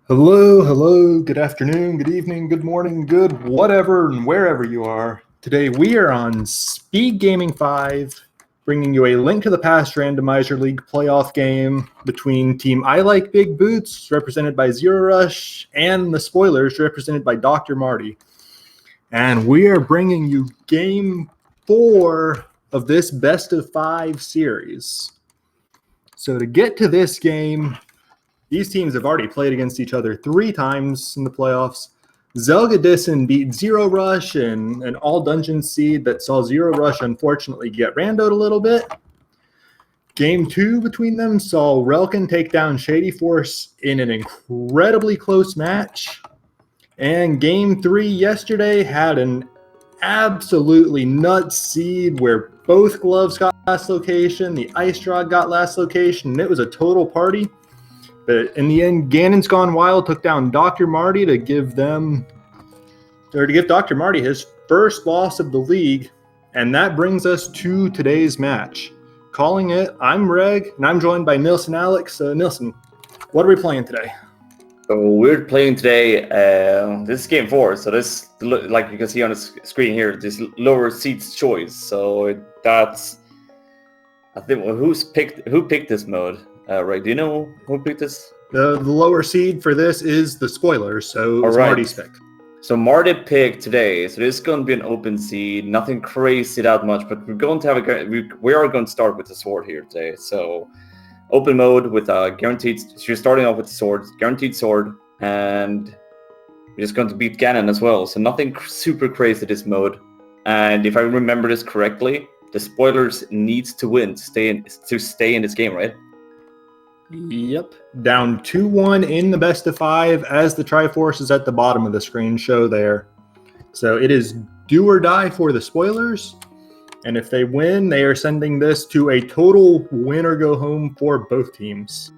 Hello, hello, good afternoon, good evening, good morning, good whatever and wherever you are. Today we are on SpeedGaming 5, bringing you a Link to the Past Randomizer League playoff game between Team I Like Big Boots, represented by zer0rush, and the Spoilers, represented by Dr. Marty. And we are bringing you Game 4 of this Best of 5 series. So to get to this game, these teams have already played against each other 3 times in the playoffs. Zelda beat zer0rush in an all-dungeon seed that saw zer0rush unfortunately get randoed a little bit. Game 2 between them saw Relkin take down Shady Force in an incredibly close match. And Game 3 yesterday had an absolutely nuts seed where both gloves got last location, the ice rod got last location, and it was a total party. But in the end, Ganon's Gone Wild took down Dr. Marty to give Dr. Marty his first loss of the league. And that brings us to today's match. Calling it, I'm Reg, and I'm joined by Nilson Alex. Nilson, what are we playing today? So we're playing today, this is game 4, so this, like you can see on the screen here, this lower seeds choice. So that's, I think, who picked this mode? Right, do you know who picked this? The lower seed for this is the Spoilers, so it's Marty's pick. So Marty picked today, so this is going to be an open seed, nothing crazy that much, but we're going to have we are going to start with the sword here today. So open mode with a guaranteed, so you're starting off with the sword, guaranteed sword, and we're just going to beat Ganon as well. So nothing super crazy this mode. And if I remember this correctly, the Spoilers needs to win to stay in this game, right? Yep. Down 2-1 in the best of 5 as the Triforce is at the bottom of the screen show there. So it is do or die for the Spoilers. And if they win, they are sending this to a total win or go home for both teams.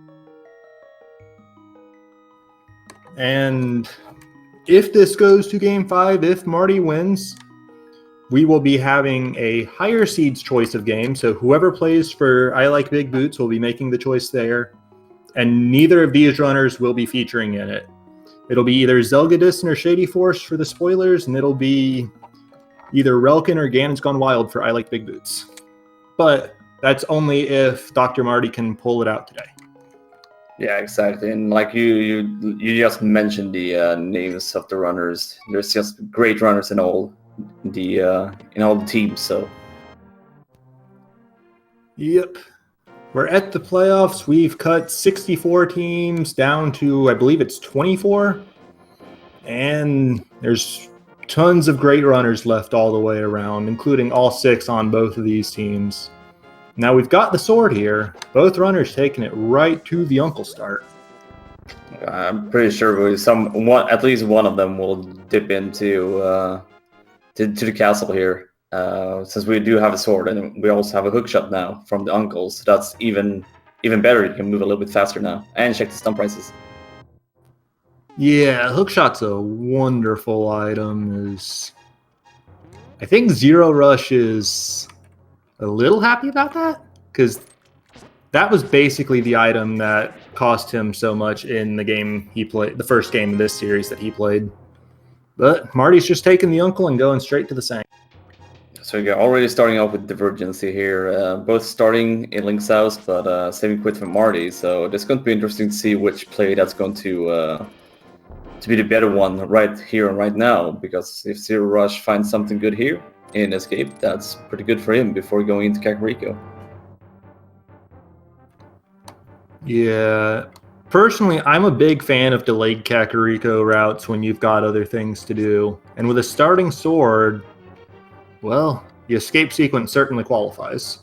And if this goes to Game 5, if Marty wins, we will be having a higher seeds choice of game. So whoever plays for I Like Big Boots will be making the choice there. And neither of these runners will be featuring in it. It'll be either Zelgadison or Shady Force for the Spoilers, and it'll be either Relkin or Ganon's Gone Wild for I Like Big Boots. But that's only if Dr. Marty can pull it out today. Yeah, exactly. And like you just mentioned the names of the runners. There's just great runners in all the teams. So. Yep. We're at the playoffs. We've cut 64 teams down to, I believe it's 24. And there's tons of great runners left all the way around, including all 6 on both of these teams. Now we've got the sword here. Both runners taking it right to the Uncle start. I'm pretty sure at least one of them will dip into to the castle here. Since we do have a sword and we also have a hookshot now from the uncles, so that's even better. You can move a little bit faster now and check the stun prices. Yeah, hookshot's a wonderful item. I think zer0rush is a little happy about that, because that was basically the item that cost him so much in the game he played, the first game of this series that he played. But Marty's just taking the uncle and going straight to the sank. So you're already starting off with Divergency here, both starting in Link's house, but saving quit from Marty. So it's going to be interesting to see which play that's going to be the better one right here and right now. Because if zer0rush finds something good here in Escape, that's pretty good for him before going into Kakariko. Yeah, personally, I'm a big fan of delayed Kakariko routes when you've got other things to do. And with a starting sword, well, the escape sequence certainly qualifies.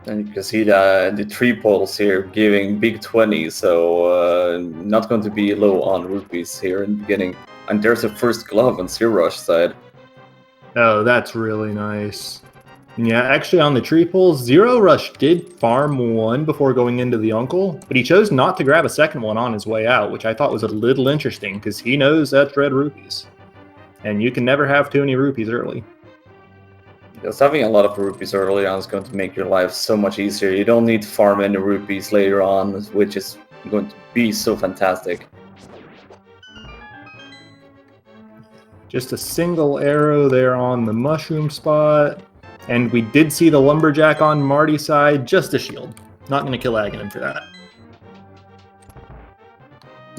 And you can see the 3 poles here giving big 20, so not going to be low on rupees here in the beginning. And there's a first glove on zer0rush side. Oh, that's really nice. And yeah, actually on the tree poles, zer0rush did farm 1 before going into the uncle, but he chose not to grab a second one on his way out, which I thought was a little interesting because he knows that's red rupees. And you can never have too many rupees early. Because having a lot of rupees early on is going to make your life so much easier. You don't need to farm any rupees later on, which is going to be so fantastic. Just a single arrow there on the mushroom spot. And we did see the lumberjack on Marty's side, just a shield. Not going to kill Ganon for that.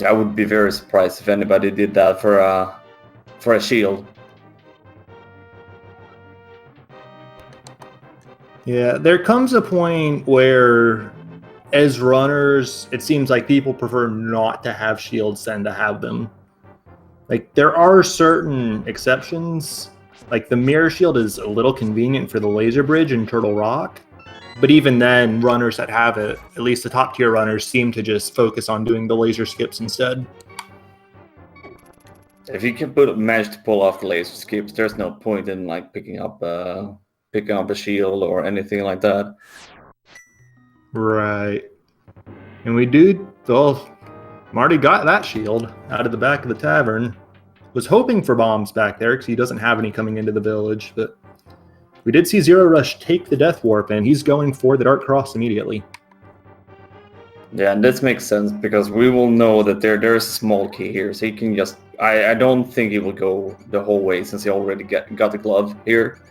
I would be very surprised if anybody did that for a shield. Yeah, there comes a point where, as runners, it seems like people prefer not to have shields than to have them. Like, there are certain exceptions. Like, the mirror shield is a little convenient for the laser bridge in Turtle Rock. But even then, runners that have it, at least the top tier runners, seem to just focus on doing the laser skips instead. If you can manage to pull off the laser skips, there's no point in like picking up a shield or anything like that. Right. And we do, well, Marty got that shield out of the back of the tavern. Was hoping for bombs back there because he doesn't have any coming into the village, but we did see zer0rush take the Death Warp, and he's going for the Dark Cross immediately. Yeah, and this makes sense because we will know that there's a small key here, so he can just... I don't think he will go the whole way since he already got the glove here.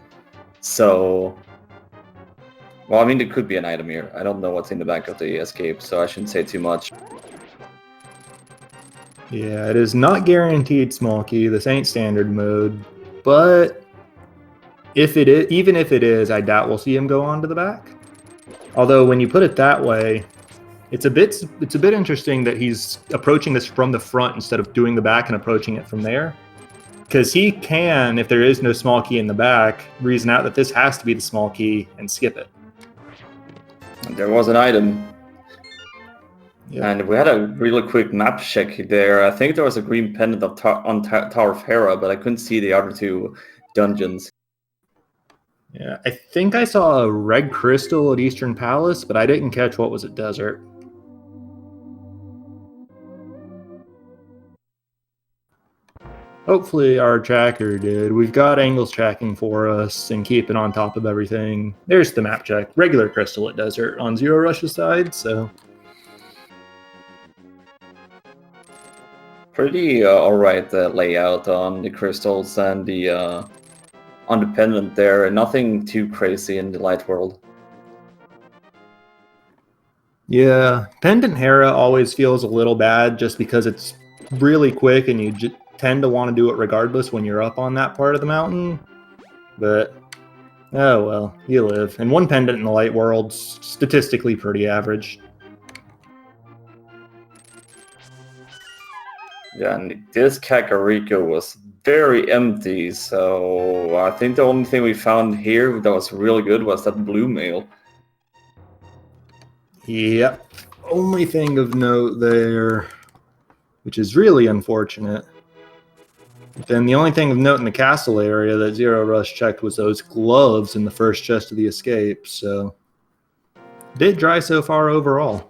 So... Well, I mean, there could be an item here. I don't know what's in the back of the escape, so I shouldn't say too much. Yeah, it is not guaranteed small key. This ain't standard mode, but... If it is, even if it is, I doubt we'll see him go on to the back. Although when you put it that way, it's a bit interesting that he's approaching this from the front instead of doing the back and approaching it from there. Because he can, if there is no small key in the back, reason out that this has to be the small key and skip it. There was an item. Yeah. And we had a really quick map check there. I think there was a green pendant on Tower of Hera, but I couldn't see the other two dungeons. Yeah, I think I saw a red crystal at Eastern Palace, but I didn't catch what was at Desert. Hopefully our tracker did. We've got angles tracking for us and keeping on top of everything. There's the map check. Regular crystal at Desert on zer0rush's side, so... Pretty alright layout on the crystals and the... on the pendant there, nothing too crazy in the light world. Yeah, Pendant Hera always feels a little bad just because it's really quick and you tend to want to do it regardless when you're up on that part of the mountain. But, oh well, you live. And one pendant in the light world's statistically pretty average. Yeah, and this Kakariko was very empty, so I think the only thing we found here that was really good was that blue mail. Yep. Only thing of note there, which is really unfortunate. But then the only thing of note in the castle area that zer0rush checked was those gloves in the first chest of the escape, so... Did dry so far overall.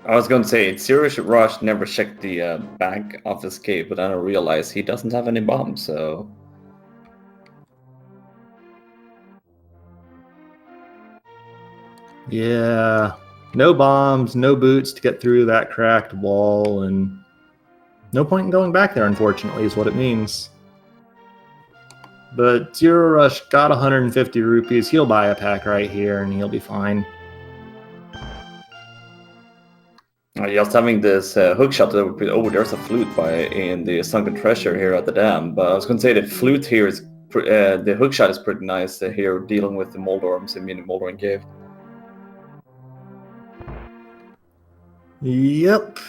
I was going to say, zer0rush never checked the back of the escape, but then I realized he doesn't have any bombs, so... Yeah, no bombs, no boots to get through that cracked wall, and no point in going back there, unfortunately, is what it means. But zer0rush got 150 rupees. He'll buy a pack right here, and he'll be fine. Just having this hookshot, oh, there's a flute in the Sunken Treasure here at the dam. But I was going to say the flute here is, the hookshot is pretty nice here, dealing with the Moldorms in Mini Moldorm Cave. Yep.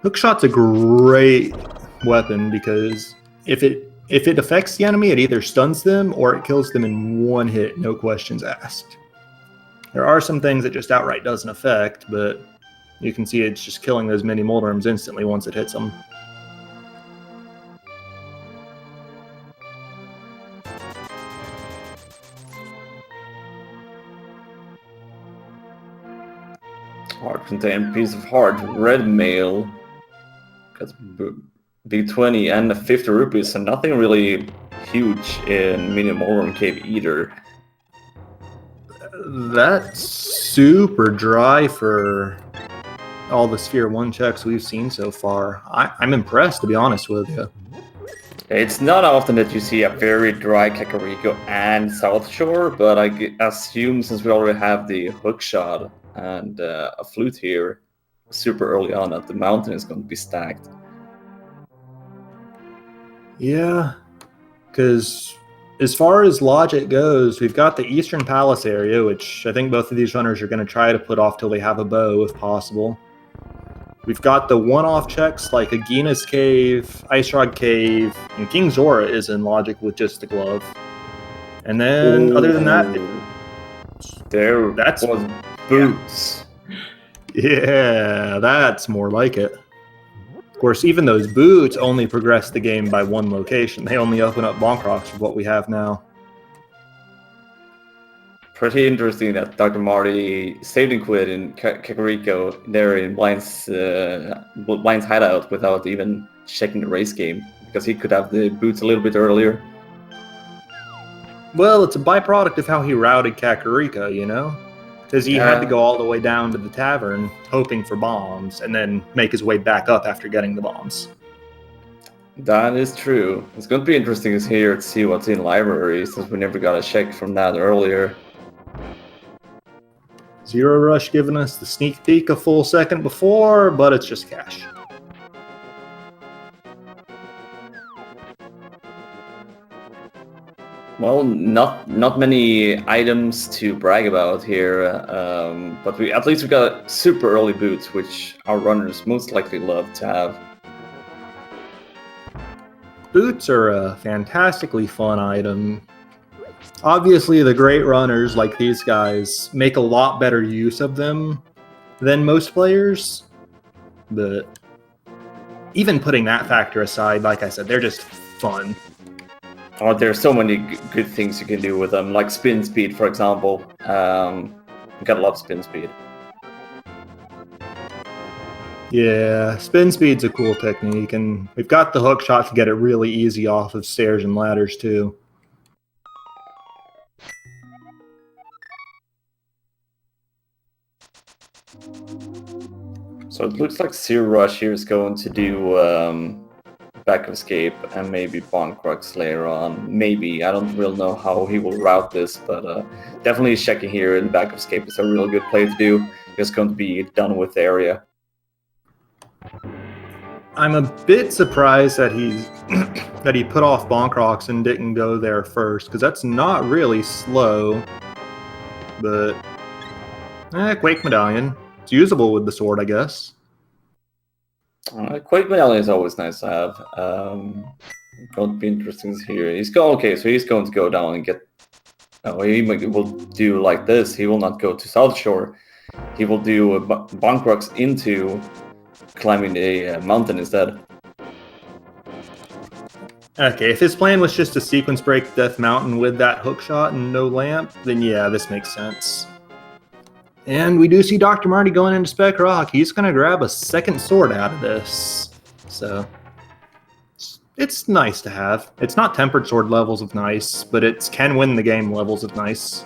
Hookshot's a great weapon because if it affects the enemy, it either stuns them or it kills them in one hit, no questions asked. There are some things it just outright doesn't affect, but you can see it's just killing those mini Moldorms instantly once it hits them. Heart contained piece of heart, red mail. Got B20 and 50 rupees, and nothing really huge in Mini Moldorm Cave either. That's super dry for all the Sphere 1 checks we've seen so far. I'm impressed, to be honest with you. It's not often that you see a very dry Kakariko and South Shore, but I assume since we already have the hook shot and a flute here super early on, that the mountain is going to be stacked. Yeah, because as far as logic goes, we've got the Eastern Palace area, which I think both of these runners are going to try to put off till they have a bow, if possible. We've got the one-off checks like Agina's Cave, Ice Rod Cave, and King Zora is in logic with just the glove. And then, other than that, that's was boots. Yeah, that's more like it. Of course, even those boots only progress the game by one location. They only open up bonk rocks with what we have now. Pretty interesting that Dr. Marty saved and quit in Kakariko there in Blind's hideout without even checking the race game, because he could have the boots a little bit earlier. Well, it's a byproduct of how he routed Kakariko, you know? Because he had to go all the way down to the tavern hoping for bombs and then make his way back up after getting the bombs. That is true. It's going to be interesting here to see what's in library, since we never got a check from that earlier. zer0rush giving us the sneak peek a full second before, but it's just cash. Well, not many items to brag about here, but at least we got super early boots, which our runners most likely love to have. Boots are a fantastically fun item. Obviously, the great runners like these guys make a lot better use of them than most players, but even putting that factor aside, like I said, they're just fun. Oh, there's so many good things you can do with them, like spin speed, for example. Gotta love spin speed. Yeah, spin speed's a cool technique, and we've got the hook shot to get it really easy off of stairs and ladders, too. So it looks like zer0rush here is going to do back of escape and maybe bonk rocks later on. Maybe. I don't really know how he will route this, but definitely checking here in back of escape is a real good play to do. It's going to be done with the area. I'm a bit surprised that that he put off bonk rocks and didn't go there first, because that's not really slow. But Quake Medallion. It's usable with the sword, I guess. Quake Medallion is always nice to have. Going to be interesting here. He's going to go down and get. He will do like this. He will not go to South Shore. He will do bonk rocks into climbing the mountain instead. Okay, if his plan was just to sequence break Death Mountain with that hook shot and no lamp, then yeah, this makes sense. And we do see Dr. Marty going into Spec Rock. He's going to grab a second sword out of this. So it's nice to have. It's not tempered sword levels of nice, but it can win the game levels of nice.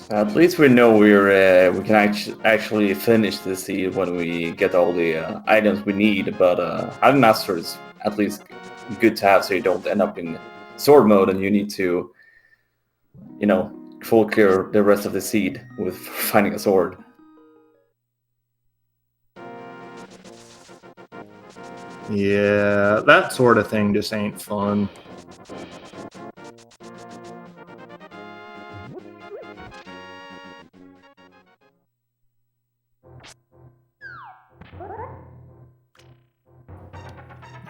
At least we know we can actually finish the seed when we get all the items we need. But having master is at least good to have, so you don't end up in sword mode and you need to, full clear the rest of the seed with finding a sword. Yeah, that sort of thing just ain't fun.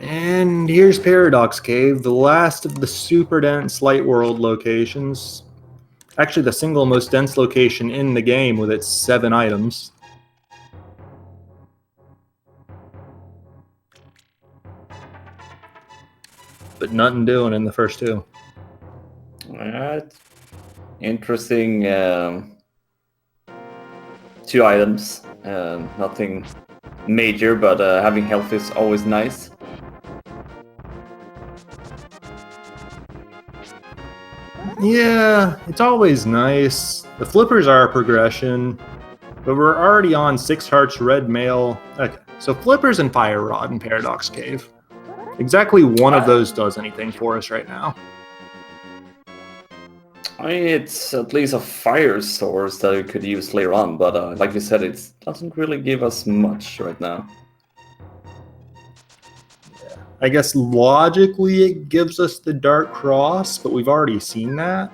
And here's Paradox Cave, the last of the super dense Light World locations. Actually, the single most dense location in the game with its 7 items. But nothing doing in the first 2. Alright. Interesting 2 items. Nothing major, but having health is always nice. Yeah, it's always nice. The flippers are a progression. But we're already on 6 hearts, red mail. Okay, so flippers and fire rod and paradox cave. Exactly one of those does anything for us right now. I mean, it's at least a fire source that we could use later on, but like you said, it doesn't really give us much right now. Yeah. I guess logically it gives us the Dark Cross, but we've already seen that.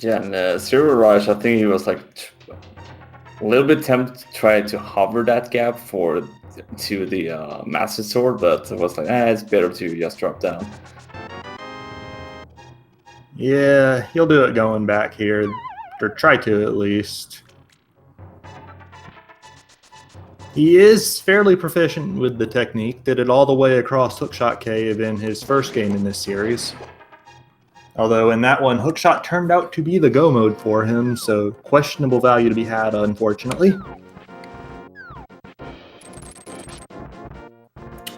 Yeah, and zer0rush, I think he was like a little bit tempted to try to hover that gap to the Master Sword, but it was like, it's better to just drop down. Yeah, he'll do it going back here, or try to at least. He is fairly proficient with the technique, did it all the way across Hookshot Cave in his first game in this series. Although in that one, Hookshot turned out to be the go mode for him, so questionable value to be had, unfortunately.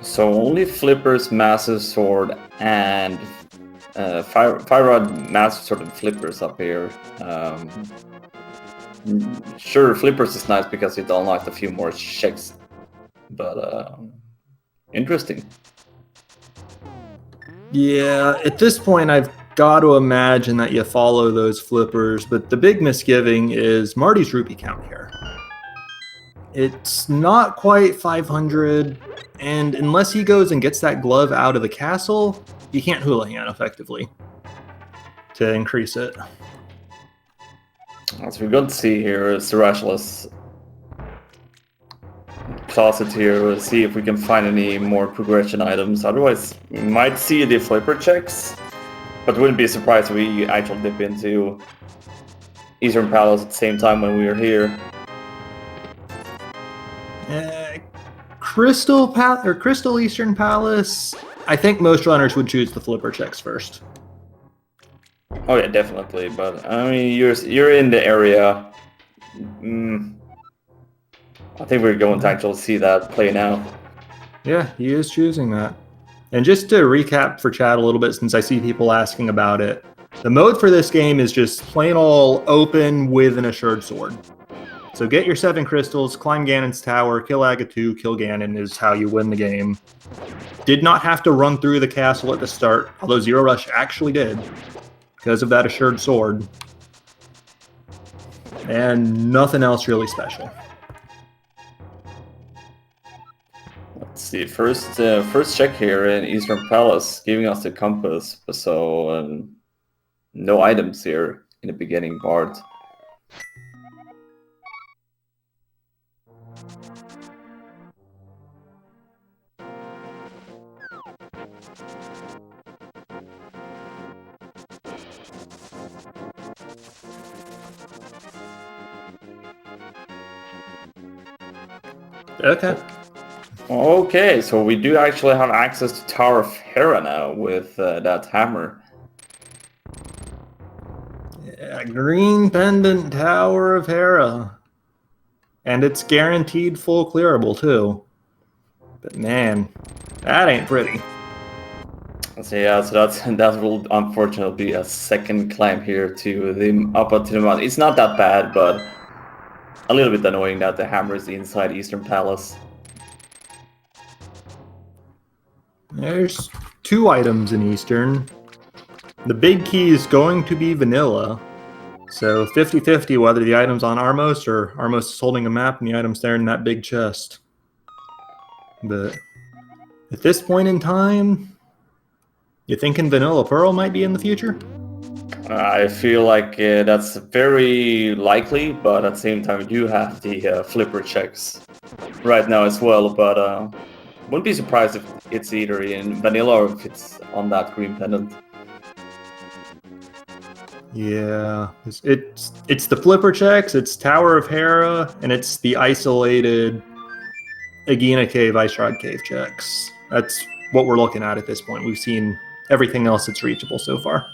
So only Flippers, Master Sword, and Fire Rod, Master Sword, and Flippers up here. Sure, Flippers is nice because it unlocked a few more checks, but interesting. Yeah, at this point, I've got to imagine that you follow those flippers, but the big misgiving is Marty's rupee count here. It's not quite 500, and unless he goes and gets that glove out of the castle, you can't houlihan effectively to increase it. As we're going to see here, zer0rush closet here. We'll see if we can find any more progression items. Otherwise, we might see the flipper checks, but wouldn't be surprised if we actually dip into Eastern Palace at the same time when we are here. Crystal Eastern Palace. I think most runners would choose the flipper checks first. Oh yeah, definitely. But I mean, you're in the area. I think we're going to actually see that play now. Yeah, he is choosing that. And just to recap for chat a little bit, since I see people asking about it, the mode for this game is just plain all open with an assured sword. So get your 7 crystals, climb Ganon's tower, kill Agatu, kill Ganon is how you win the game. Did not have to run through the castle at the start, although zer0rush actually did, because of that assured sword. And nothing else really special. Let's see. First check here in Eastern Palace, giving us the compass. So no items here in the beginning part. Okay. Okay, so we do actually have access to Tower of Hera now with that hammer. Yeah, Green Pendant Tower of Hera. And it's guaranteed full clearable, too. But man, that ain't pretty. So yeah, so that will unfortunately be a second climb here to the up onto the mountain. It's not that bad, but a little bit annoying that the hammer is inside Eastern Palace. There's 2 items in Eastern. The big key is going to be vanilla. So 50-50 whether the item's on Armos or Armos is holding a map and the item's there in that big chest. But at this point in time, you thinking Vanilla Pearl might be in the future? I feel like that's very likely, but at the same time, you have the flipper checks right now as well. But wouldn't be surprised if it's either in vanilla or if it's on that green pendant. Yeah, it's the flipper checks, it's Tower of Hera, and it's the isolated Agena Cave, Ice Rod Cave checks. That's what we're looking at this point. We've seen everything else that's reachable so far.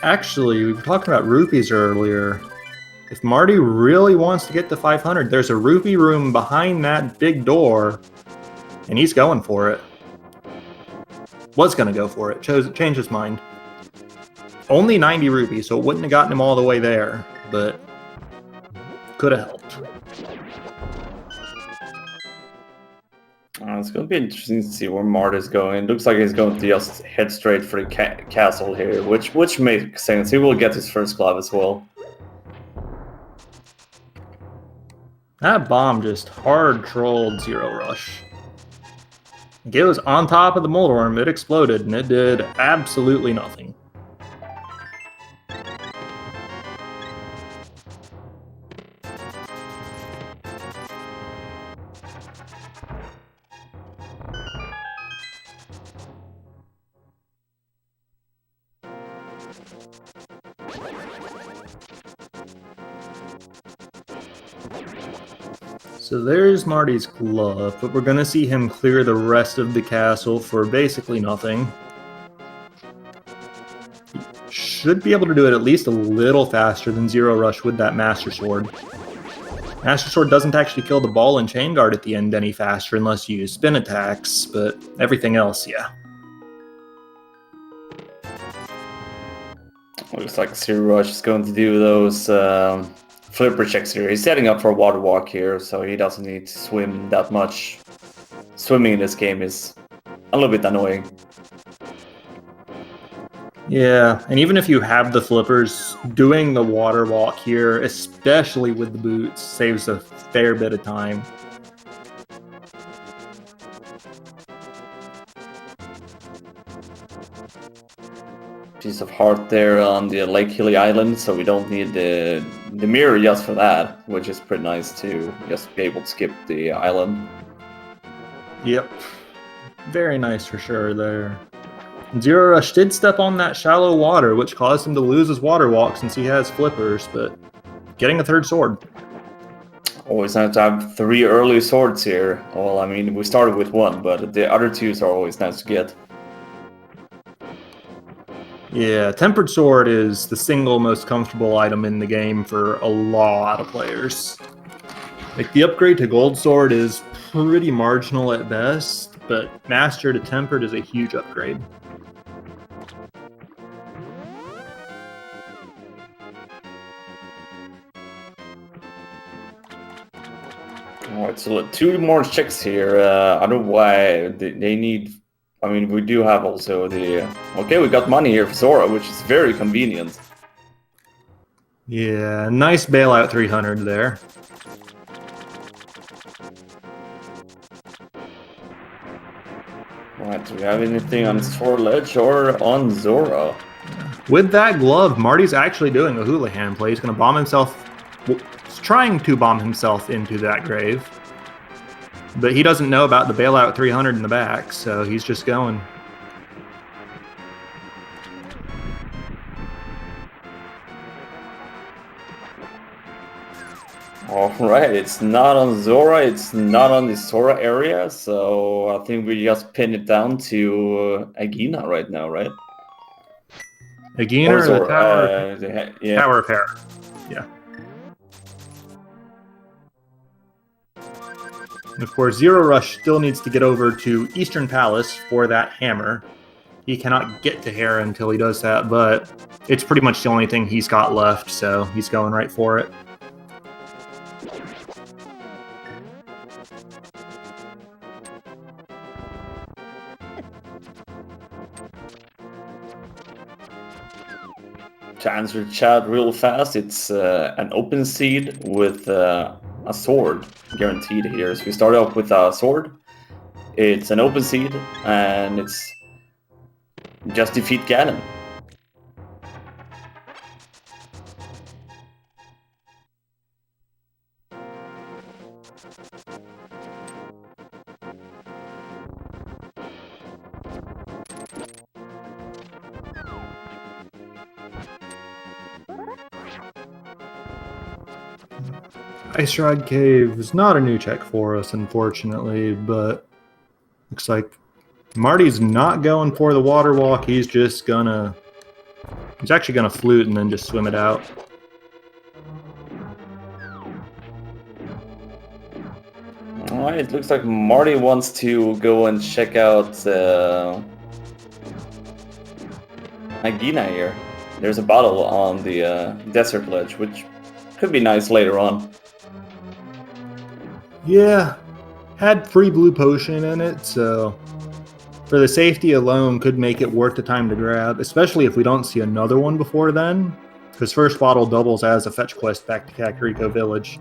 Actually, we were talking about rupees earlier. If Marty really wants to get to 500, there's a rupee room behind that big door, and he's going for it. Was going to go for it. Changed his mind. Only 90 rupees, so it wouldn't have gotten him all the way there, but could have helped. It's going to be interesting to see where Marty's going. It looks like he's going to just head straight for the castle here, which makes sense. He will get his first glove as well. That bomb just hard trolled zer0rush. It was on top of the mold worm, it exploded, and it did absolutely nothing. So there's Marty's glove, but we're going to see him clear the rest of the castle for basically nothing. He should be able to do it at least a little faster than zer0rush with that Master Sword. Master Sword doesn't actually kill the ball and chain guard at the end any faster unless you use spin attacks, but everything else, yeah. Looks like zer0rush is going to do those flipper checks here. He's setting up for a water walk here, so he doesn't need to swim that much. Swimming in this game is a little bit annoying. Yeah, and even if you have the flippers, doing the water walk here, especially with the boots, saves a fair bit of time. Piece of heart there on the Lake Hilly Island, so we don't need the mirror just for that, which is pretty nice to just be able to skip the island. Yep, very nice for sure there. zer0rush did step on that shallow water, which caused him to lose his water walk since he has flippers, but getting a third sword. Always nice to have 3 early swords here. Well, I mean, we started with 1, but the other 2s are always nice to get. Yeah, Tempered Sword is the single most comfortable item in the game for a lot of players. Like, the upgrade to Gold Sword is pretty marginal at best, but Master to Tempered is a huge upgrade. Alright, so 2 more checks here. I don't know why they need... I mean, we do have also the... Okay, we got money here for Zora, which is very convenient. Yeah, nice bailout 300 there. Alright, do we have anything on Sword Ledge or on Zora? With that glove, Marty's actually doing a Houlihan play. He's going to bomb himself... Well, he's trying to bomb himself into that grave. But he doesn't know about the bailout 300 in the back, so he's just going. Alright, it's not on Zora, it's not on the Zora area, so I think we just pin it down to Agina right now, right? Agina or the tower? Yeah. Tower pair. Yeah. And of course, zer0rush still needs to get over to Eastern Palace for that hammer. He cannot get to Hera until he does that, but it's pretty much the only thing he's got left, so he's going right for it. To answer the chat real fast, it's an open seed with a sword guaranteed here. So we start off with a sword. It's an open seed, and it's just defeat Ganon. Ice Rod Cave is not a new check for us, unfortunately, but looks like Marty's not going for the water walk. He's just gonna He's actually going to flute and then just swim it out. Alright, it looks like Marty wants to go and check out Agina here. There's a bottle on the desert ledge, which could be nice later on. Yeah, had free blue potion in it, so for the safety alone could make it worth the time to grab, especially if we don't see another one before then, because first bottle doubles as a fetch quest back to Kakariko Village.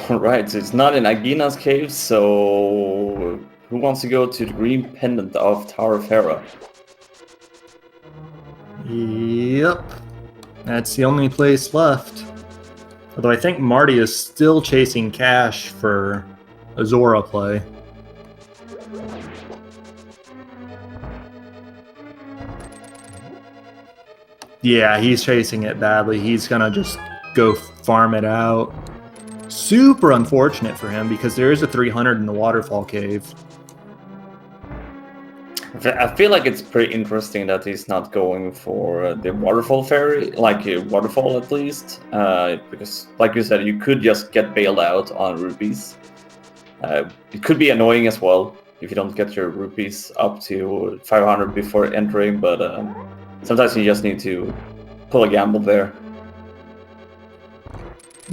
Alright, so it's not in Agina's cave, so who wants to go to the green pendant of Tower of Hera? Yep, that's the only place left. Although I think Marty is still chasing cash for a Zora play. Yeah, he's chasing it badly. He's gonna just go farm it out. Super unfortunate for him because there is a 300 in the waterfall cave. I feel like it's pretty interesting that he's not going for the waterfall fairy, like a waterfall at least, because, like you said, you could just get bailed out on rupees. It could be annoying as well if you don't get your rupees up to 500 before entering, but sometimes you just need to pull a gamble there.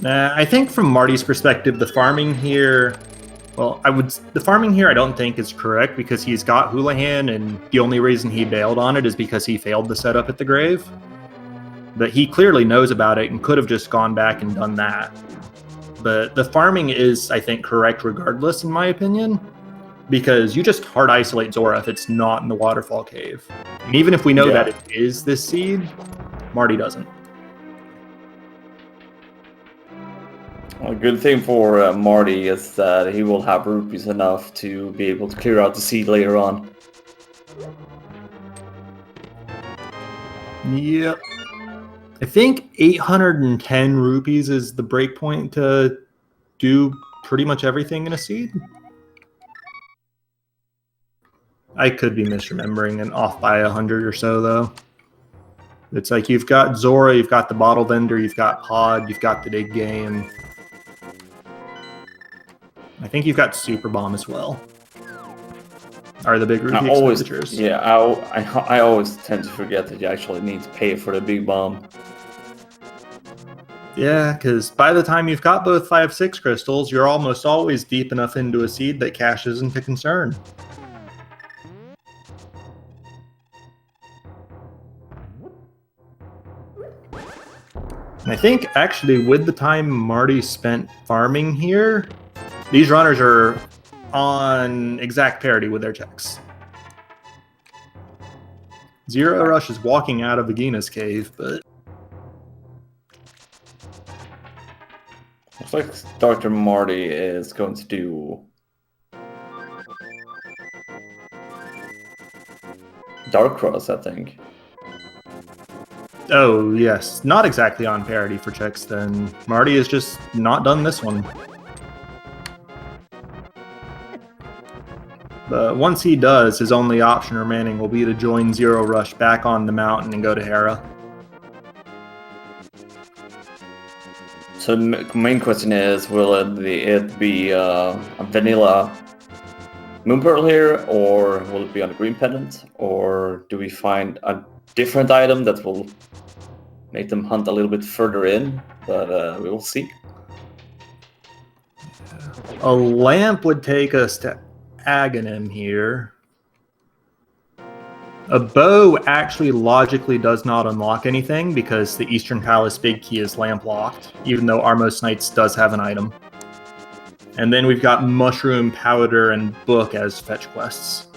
I think from Marty's perspective, the farming here... Well, the farming here I don't think is correct because he's got Houlihan and the only reason he bailed on it is because he failed the setup at the grave. But he clearly knows about it and could have just gone back and done that. But the farming is, I think, correct regardless, in my opinion, because you just hard isolate Zora if it's not in the waterfall cave. And even if we know that it is this seed, Marty doesn't. A good thing for Marty is that he will have rupees enough to be able to clear out the seed later on. Yep. I think 810 rupees is the breakpoint to do pretty much everything in a seed. I could be misremembering and off by 100 or so, though. It's like you've got Zora, you've got the bottle vendor, you've got Pod, you've got the big game. I think you've got Super Bomb as well. Are the big rupee expenditures? Yeah, I always tend to forget that you actually need to pay for the big bomb. Yeah, because by the time you've got both 5-6 crystals, you're almost always deep enough into a seed that cash isn't a concern. I think actually with the time Marty spent farming here, these runners are on exact parity with their checks. zer0rush is walking out of Agina's cave, but... Looks like Dr. Marty is going to do... Dark Cross, I think. Oh, yes. Not exactly on parity for checks, then. Marty has just not done this one. But once he does, his only option remaining will be to join zer0rush back on the mountain and go to Hera. So the main question is, will it be a vanilla Moon Pearl here, or will it be on the green pendant, or do we find a different item that will make them hunt a little bit further in? But we will see. A lamp would take us to Aghanim here. A bow actually logically does not unlock anything because the Eastern Palace big key is lamp locked, even though Armos Knights does have an item. And then we've got Mushroom, Powder, and Book as fetch quests.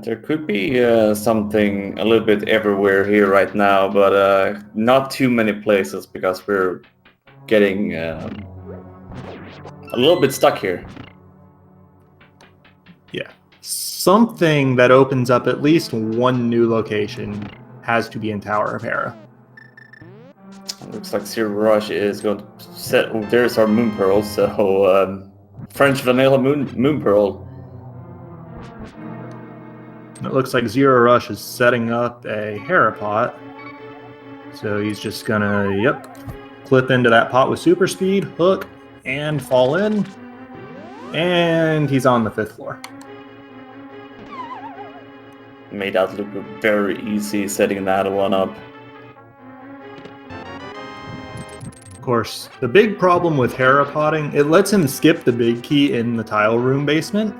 There could be something a little bit everywhere here right now, but not too many places because we're getting a little bit stuck here. Yeah. Something that opens up at least one new location has to be in Tower of Hera. Looks like zer0rush is going to set... Oh, there's our Moon Pearl, so French Vanilla Moon Pearl. It looks like zer0rush is setting up a Harapot. So he's just gonna, clip into that pot with super speed, hook, and fall in. And he's on the 5th floor. Made that look very easy, setting that one up. Of course, the big problem with Harapotting, it lets him skip the big key in the tile room basement.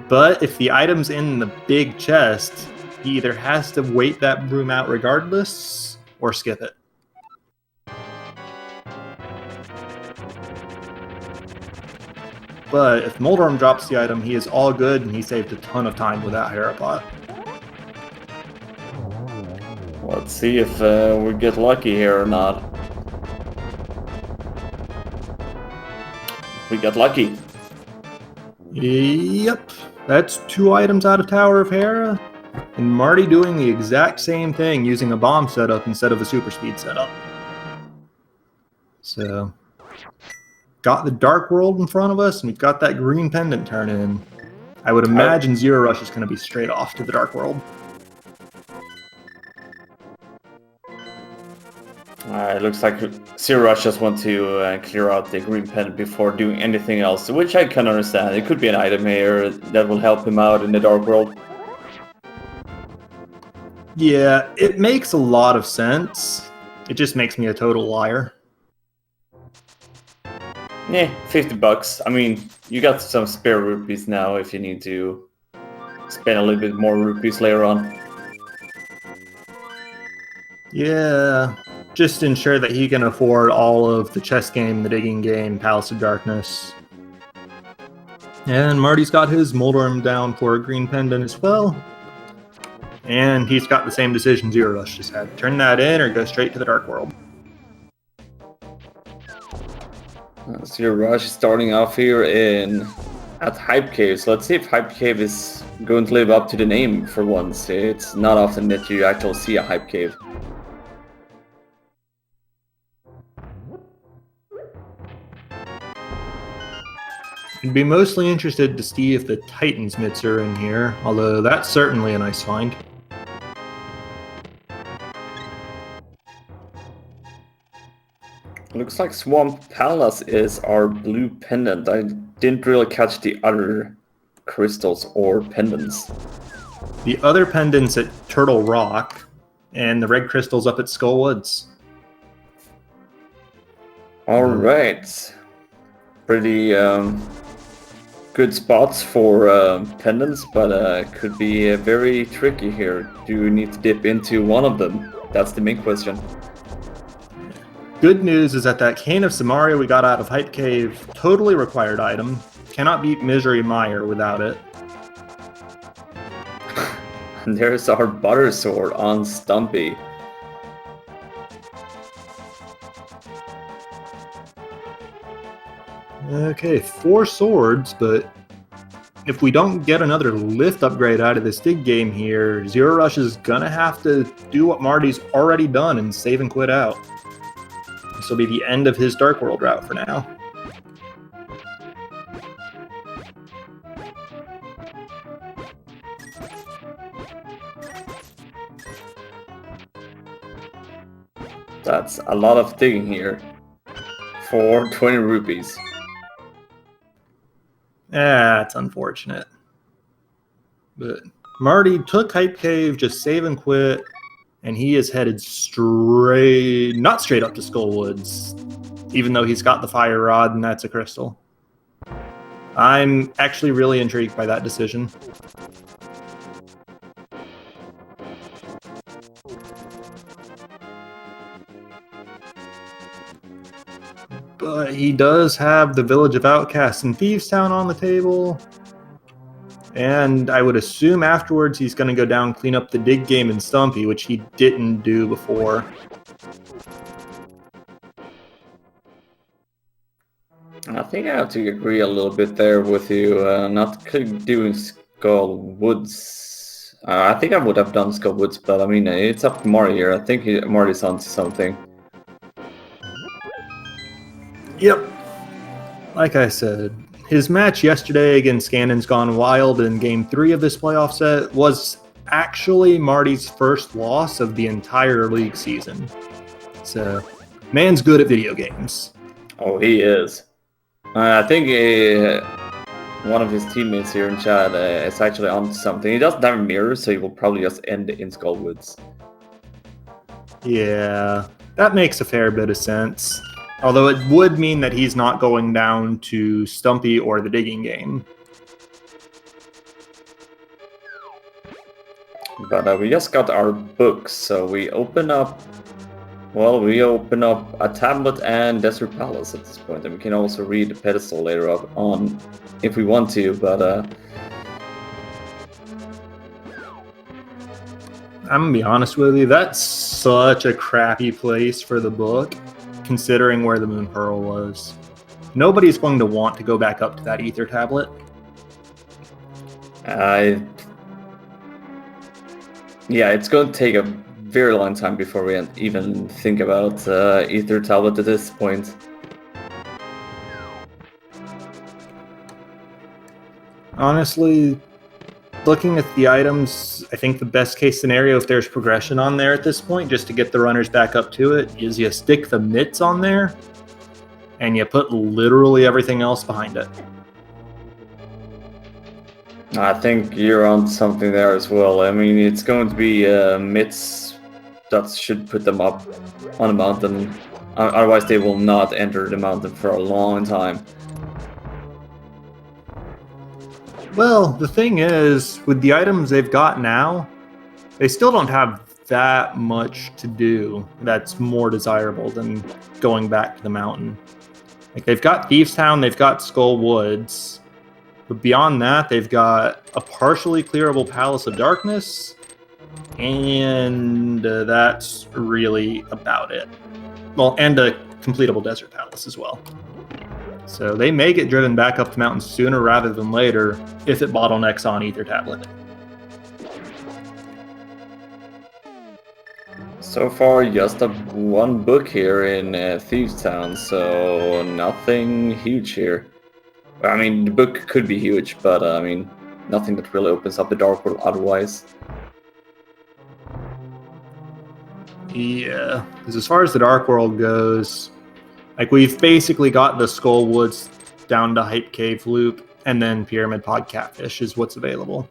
But if the item's in the big chest, he either has to wait that room out regardless, or skip it. But if Moldorm drops the item, he is all good, and he saved a ton of time with that Harapot. Let's see if we get lucky here or not. We got lucky. Yep, that's 2 items out of Tower of Hera, and Marty doing the exact same thing using a bomb setup instead of a super speed setup. So, got the Dark World in front of us, and we've got that green pendant turn in. I would imagine zer0rush is going to be straight off to the Dark World. It looks like zer0rush just want to clear out the green pendant before doing anything else, which I can understand. It could be an item here that will help him out in the Dark World. Yeah, it makes a lot of sense. It just makes me a total liar. Yeah, $50. I mean, you got some spare rupees now if you need to spend a little bit more rupees later on. Yeah, just ensure that he can afford all of the chess game, the digging game, Palace of Darkness. And Marty's got his Moldorm down for a green pendant as well. And he's got the same decision zer0rush just had. Turn that in or go straight to the Dark World. zer0rush is starting off here at Hype Cave. So let's see if Hype Cave is going to live up to the name for once. It's not often that you actually see a Hype Cave. I'd be mostly interested to see if the Titan's mitts are in here, although that's certainly a nice find. Looks like Swamp Palace is our blue pendant. I didn't really catch the other crystals or pendants. The other pendant's at Turtle Rock, and the red crystal's up at Skull Woods. Alright. Pretty good spots for pendants, but could be very tricky here. Do you need to dip into one of them? That's the main question. Good news is that Cane of Samaria we got out of Hype Cave, totally required item. Cannot beat Misery Mire without it. And there's our Butter Sword on Stumpy. Okay, 4 swords, but if we don't get another lift upgrade out of this dig game here, zer0rush is gonna have to do what Marty's already done and save and quit out. This will be the end of his Dark World route for now. That's a lot of digging here for 20 rupees. That's unfortunate. But Marty took Hype Cave, just save and quit, and he is headed not straight up to Skull Woods, even though he's got the Fire Rod and that's a crystal. I'm actually really intrigued by that decision. But he does have the Village of Outcasts and Thieves Town on the table. And I would assume afterwards he's going to go down, clean up the dig game in Stumpy, which he didn't do before. I think I have to agree a little bit there with you. Not doing Skull Woods. I think I would have done Skull Woods, but I mean, it's up to Marty here. I think Marty's onto something. Yep. Like I said, His match yesterday against Ganon's Gone Wild in Game 3 of this playoff set was actually Marty's first loss of the entire league season. So, man's good at video games. Oh, he is. I think one of his teammates here in chat is actually on something. He doesn't have a mirror, so he will probably just end in Skullwoods. Yeah, that makes a fair bit of sense. Although it would mean that he's not going down to Stumpy or the digging game. But we just got our books, so we open up a tablet and Desert Palace at this point, and we can also read the pedestal later on if we want to, but I'm gonna be honest with you, that's such a crappy place for the book, considering where the Moon Pearl was. Nobody's going to want to go back up to that Ether tablet. Yeah, it's going to take a very long time before we even think about Ether tablet at this point. Honestly, looking at the items, I think the best case scenario, if there's progression on there at this point, just to get the runners back up to it, is you stick the mitts on there, and you put literally everything else behind it. I think you're on something there as well. I mean, it's going to be mitts that should put them up on a mountain. Otherwise, they will not enter the mountain for a long time. Well, the thing is, with the items they've got now, they still don't have that much to do that's more desirable than going back to the mountain. Like, they've got Thieves Town, they've got Skull Woods, but beyond that, they've got a partially clearable Palace of Darkness, and that's really about it. Well, and a completable Desert Palace as well. So they may get driven back up the mountain sooner rather than later if it bottlenecks on Ether tablet. So far, just one book here in Thieves Town, so nothing huge here. I mean, the book could be huge, but I mean, nothing that really opens up the Dark World otherwise. Yeah, because as far as the Dark World goes, like, we've basically got the Skull Woods down to Hype Cave Loop, and then Pyramid Pod Catfish is what's available.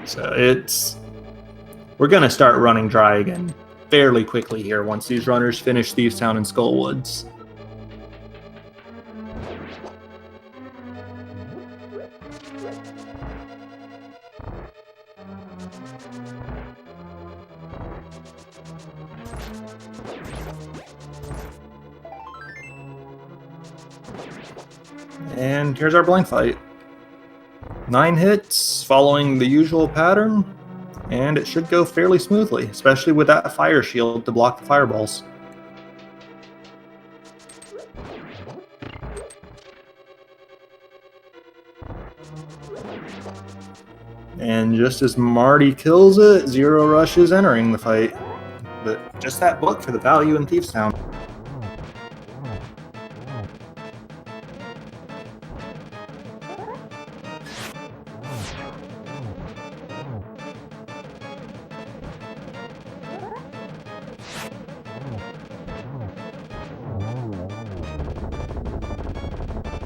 So we're going to start running dry again fairly quickly here once these runners finish Thieves Town and Skull Woods. And here's our blank fight. 9 hits, following the usual pattern, and it should go fairly smoothly, especially with that fire shield to block the fireballs. And just as Marty kills it, zer0rush is entering the fight. But just that book for the value in Thieves Town.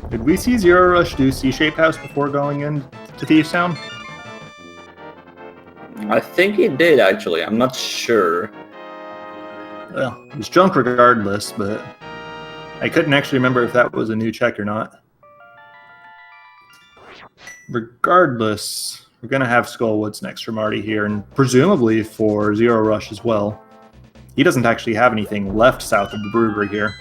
Did we see zer0rush do C-shaped house before going into Thieves Town? I think he did, actually. I'm not sure. Well, it was junk regardless, but I couldn't actually remember if that was a new check or not. Regardless, we're going to have Skull Woods next for Marty here, and presumably for zer0rush as well. He doesn't actually have anything left south of the brewery here.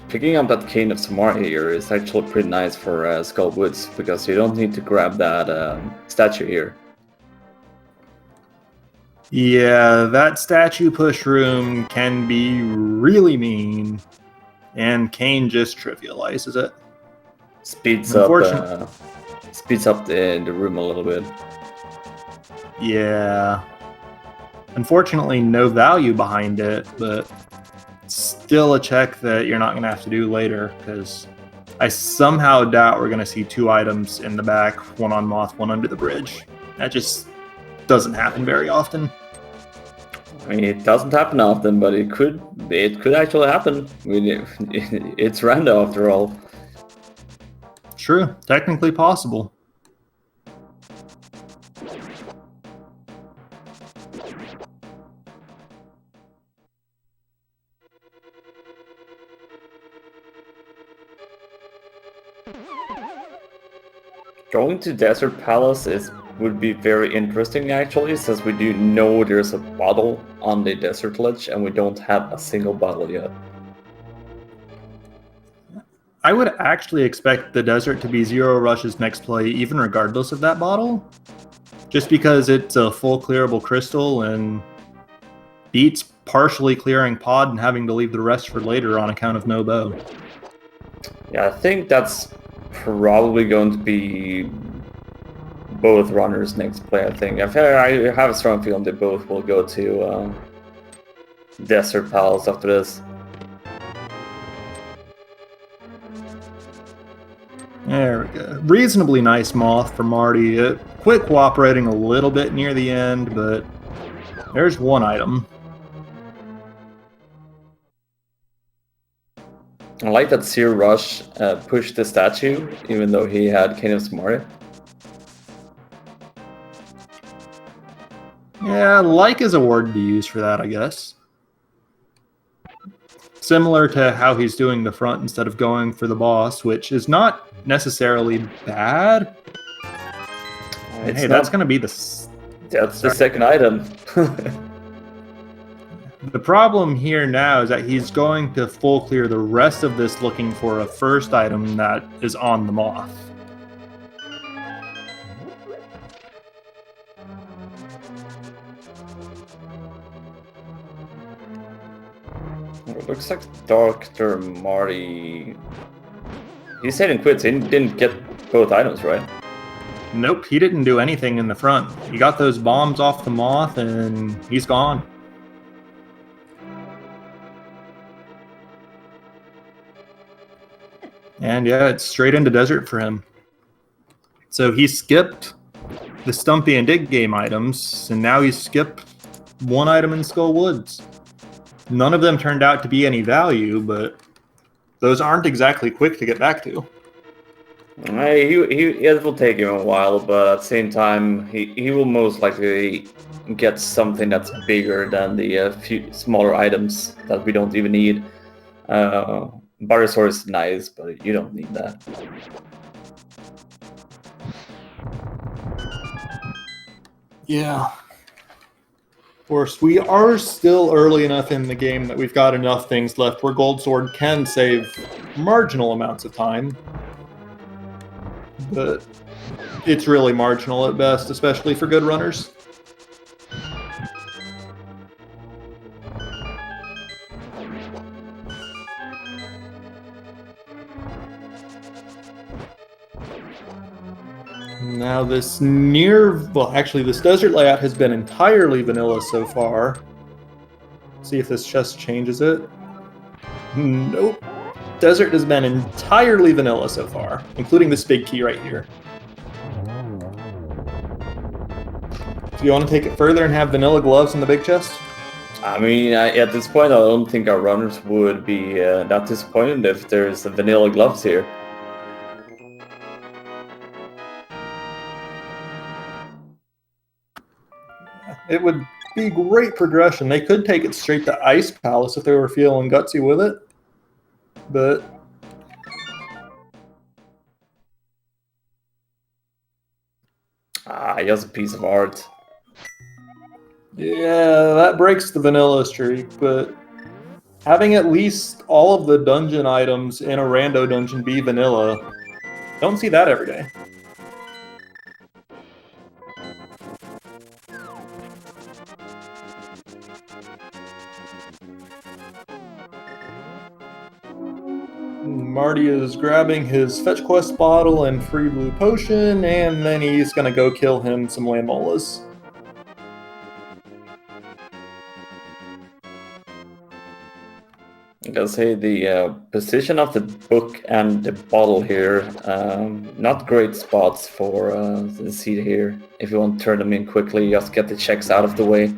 Picking up that Cane of Samar here is actually pretty nice for Skull Woods, because you don't need to grab that statue here. Yeah, that statue push room can be really mean, and Kane just trivializes it. Speeds up speeds up the room a little bit. Yeah. Unfortunately, no value behind it, but still a check that you're not going to have to do later, because I somehow doubt we're going to see 2 items in the back, one on Moth, one under the bridge. That just doesn't happen very often. I mean, it doesn't happen often, but it could actually happen. I mean, it's random after all. True, technically possible. Going to Desert Palace would be very interesting actually, since we do know there's a bottle on the desert ledge and we don't have a single bottle yet. I would actually expect the desert to be zer0rush's next play, even regardless of that bottle. Just because it's a full clearable crystal and beats partially clearing pod and having to leave the rest for later on account of no bow. Yeah, I think that's probably going to be both runners' next play, I think. I have a strong feeling they both will go to Desert Palace after this. There we go. Reasonably nice Moth for Marty. It quit cooperating a little bit near the end, but there's one item. I like that zer0rush pushed the statue, even though he had kind of smart. Yeah, like is a word to use for that, I guess. Similar to how he's doing the front instead of going for the boss, which is not necessarily bad. And hey, that's going to be the... That's the second item. The problem here now is that he's going to full clear the rest of this looking for a first item that is on the Moth. It looks like Dr. Marty... He said in quits, he didn't get both items, right? Nope, he didn't do anything in the front. He got those bombs off the Moth and he's gone. And yeah, it's straight into desert for him. So he skipped the Stumpy and Dig Game items, and now he skipped one item in Skull Woods. None of them turned out to be any value, but those aren't exactly quick to get back to. It will take him a while, but at the same time, he will most likely get something that's bigger than the few smaller items that we don't even need. Buttersaur is nice, but you don't need that. Yeah. Of course, we are still early enough in the game that we've got enough things left where Gold Sword can save marginal amounts of time. But it's really marginal at best, especially for good runners. Now this this desert layout has been entirely vanilla so far. See if this chest changes it. Nope. Desert has been entirely vanilla so far, including this big key right here. Do you want to take it further and have vanilla gloves in the big chest? I mean, at this point, I don't think our runners would be that disappointed if there's vanilla gloves here. It would be great progression. They could take it straight to Ice Palace if they were feeling gutsy with it. But just a piece of art. Yeah, that breaks the vanilla streak, but having at least all of the dungeon items in a rando dungeon be vanilla, don't see that every day. Marty is grabbing his fetch quest bottle and free blue potion, and then he's gonna go kill him some Lamolas. I gotta say the position of the book and the bottle here, not great spots for the seed here. If you want to turn them in quickly, just get the checks out of the way.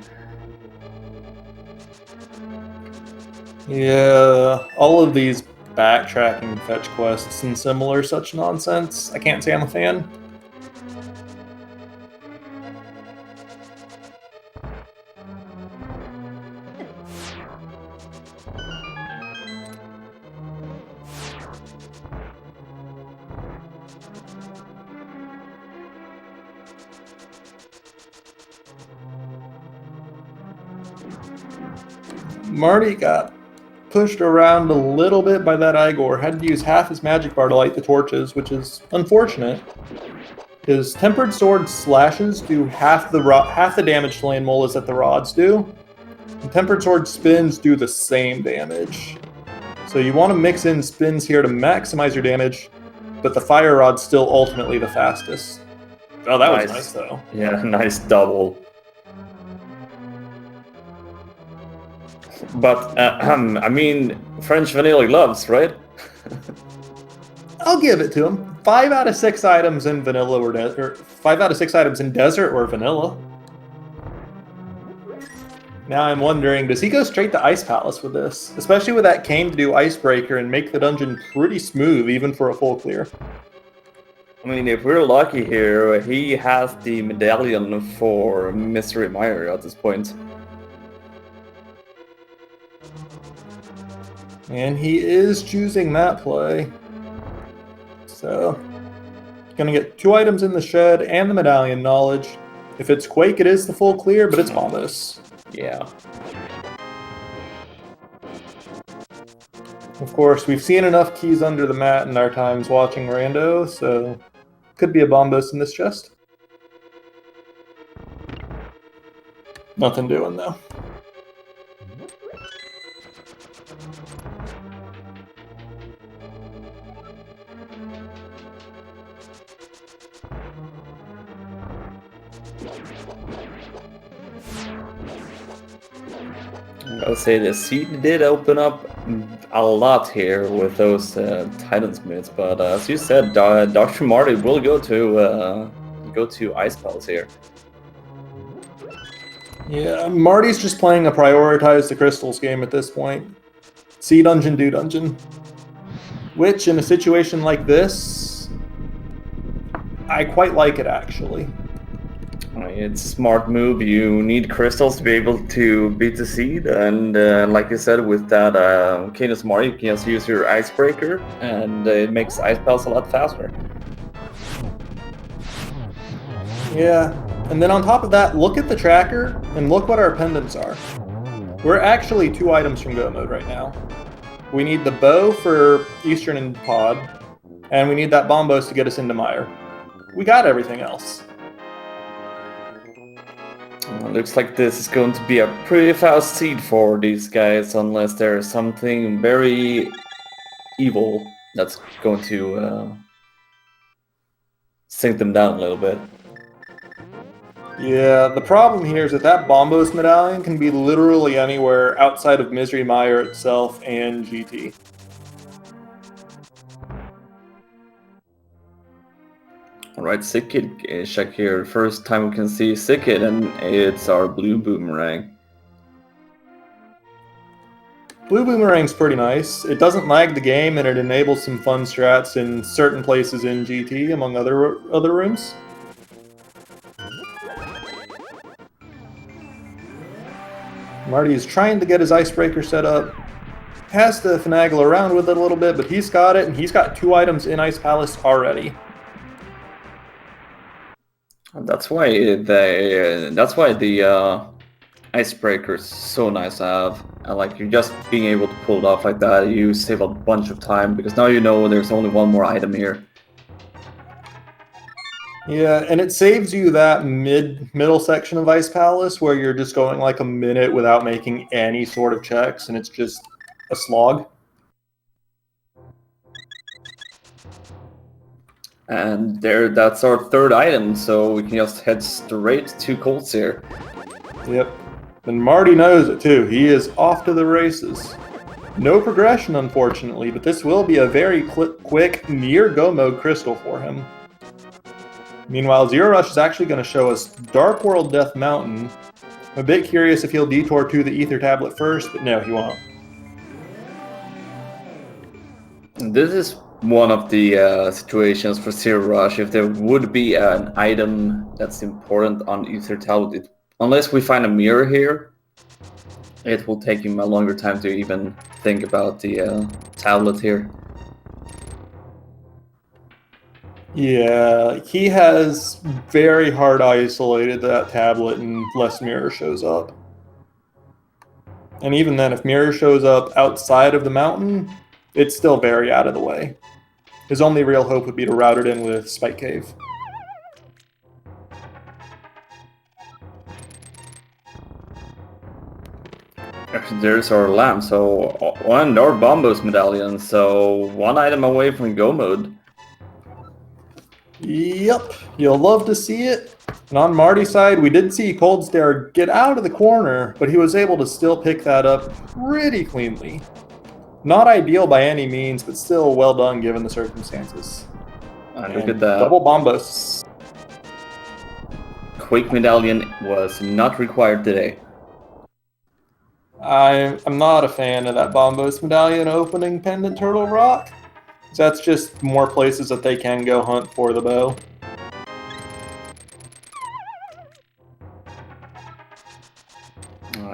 Yeah, all of these backtracking fetch quests and similar such nonsense, I can't say I'm a fan. Marty got pushed around a little bit by that Igor. Had to use half his magic bar to light the torches, which is unfortunate. His tempered sword slashes do half the damage to Lamolas that the rods do. And tempered sword spins do the same damage. So you want to mix in spins here to maximize your damage, but the fire rod's still ultimately the fastest. Oh, that was nice though. Yeah, nice double. But, I mean, French vanilla gloves, right? I'll give it to him. 5 out of 6 items in vanilla or 5 out of 6 items in desert or vanilla. Now I'm wondering, does he go straight to Ice Palace with this? Especially with that cane to do Icebreaker and make the dungeon pretty smooth even for a full clear. I mean, if we're lucky here, he has the medallion for Mystery Mire at this point. And he is choosing that play. So, gonna get 2 items in the shed and the medallion knowledge. If it's Quake, it is the full clear, but it's Bombus. Yeah. Of course, we've seen enough keys under the mat in our times watching Rando, so could be a Bombus in this chest. Nothing doing though. I'll say the seed did open up a lot here with those Titan Smiths, but as you said, Dr. Marty will go to Ice Palace here. Yeah, Marty's just playing a prioritize the crystals game at this point. See dungeon, do dungeon. Which, in a situation like this, I quite like it actually. It's a smart move. You need crystals to be able to beat the seed, and like you said, with that Canis Marty, you can just use your Icebreaker, and it makes Ice Palace a lot faster. Yeah, and then on top of that, look at the tracker, and look what our pendants are. We're actually 2 items from go mode right now. We need the bow for Eastern and Pod, and we need that Bombos to get us into Mire. We got everything else. Looks like this is going to be a pretty fast seed for these guys, unless there's something very evil that's going to sink them down a little bit. Yeah, the problem here is that Bombos medallion can be literally anywhere outside of Misery Mire itself and GT. Alright, Sickid check here. First time we can see Sickid, and it's our blue boomerang. Blue Boomerang's pretty nice. It doesn't lag the game, and it enables some fun strats in certain places in GT, among other rooms. Marty is trying to get his Icebreaker set up. Has to finagle around with it a little bit, but he's got it, and he's got 2 items in Ice Palace already. That's why the Icebreaker is so nice to have. And like, you're just being able to pull it off like that, you save a bunch of time, because now you know there's only 1 more item here. Yeah, and it saves you that middle section of Ice Palace where you're just going like a minute without making any sort of checks, and it's just a slog. And that's our third item, so we can just head straight to Colts here. Yep. And Marty knows it too. He is off to the races. No progression, unfortunately, but this will be a very quick near go mode crystal for him. Meanwhile, zer0rush is actually going to show us Dark World Death Mountain. I'm a bit curious if he'll detour to the Ether Tablet first, but no, he won't. This is one of the situations for zer0rush. If there would be an item that's important on Ether Tablet, unless we find a mirror here, it will take him a longer time to even think about the tablet here. Yeah, he has very hard isolated that tablet unless mirror shows up. And even then, if mirror shows up outside of the mountain, it's still very out of the way. His only real hope would be to route it in with Spike Cave. There's our lamp, and our Bombos medallion, so one item away from go mode. Yep, you'll love to see it. And on Marty's side, we did see Cold Stare get out of the corner, but he was able to still pick that up pretty cleanly. Not ideal by any means, but still well done given the circumstances. And look at that. Double Bombos. Quick medallion was not required today. I'm not a fan of that Bombos medallion opening Pendant Turtle Rock. That's just more places that they can go hunt for the bow.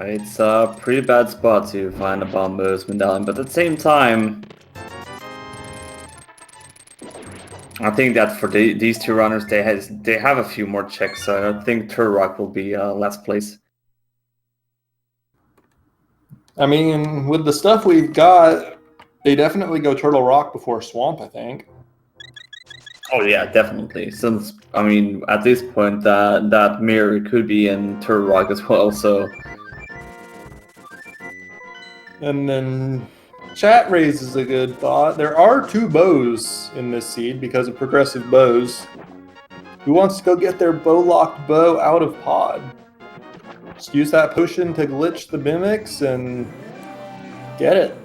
It's a pretty bad spot to find a Bombos medallion, but at the same time, I think that for these two runners, they have a few more checks, so I think Turtle Rock will be last place. I mean, with the stuff we've got, they definitely go Turtle Rock before Swamp, I think. Oh yeah, definitely. Since, I mean, at this point, that mirror could be in Turtle Rock as well, so... And then chat raises a good thought. There are 2 bows in this seed because of progressive bows. Who wants to go get their bow-locked bow out of pod? Just use that potion to glitch the mimics and get it.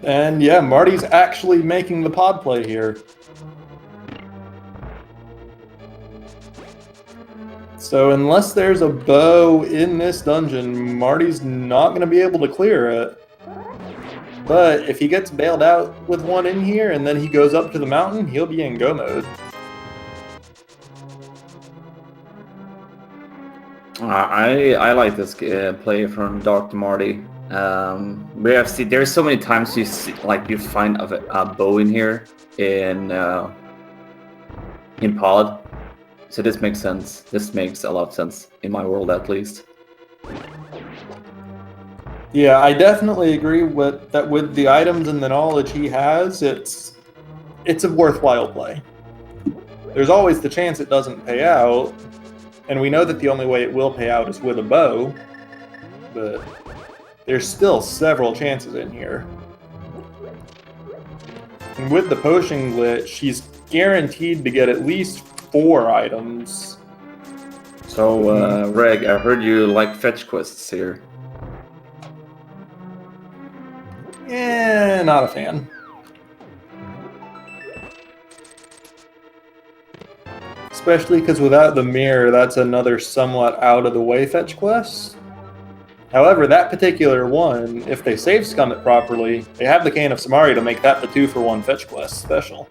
And yeah, Marty's actually making the pod play here. So unless there's a bow in this dungeon, Marty's not going to be able to clear it. But if he gets bailed out with one in here and then he goes up to the mountain, he'll be in go mode. I like this play from Dr. Marty. We have seen there's so many times you see, like, you find a bow in here in pod, so this makes sense. This makes a lot of sense in my world, at least. Yeah, I definitely agree with that. With the items and the knowledge he has, it's a worthwhile play. There's always the chance it doesn't pay out, and we know that the only way it will pay out is with a bow, but there's still several chances in here. And with the potion glitch, he's guaranteed to get at least 4 items. So, Reg, I heard you like fetch quests here. Not a fan. Especially because without the mirror, that's another somewhat out-of-the-way fetch quest. However, that particular one, if they save scum it properly, they have the Cane of Samari to make that the 2-for-1 fetch quest special.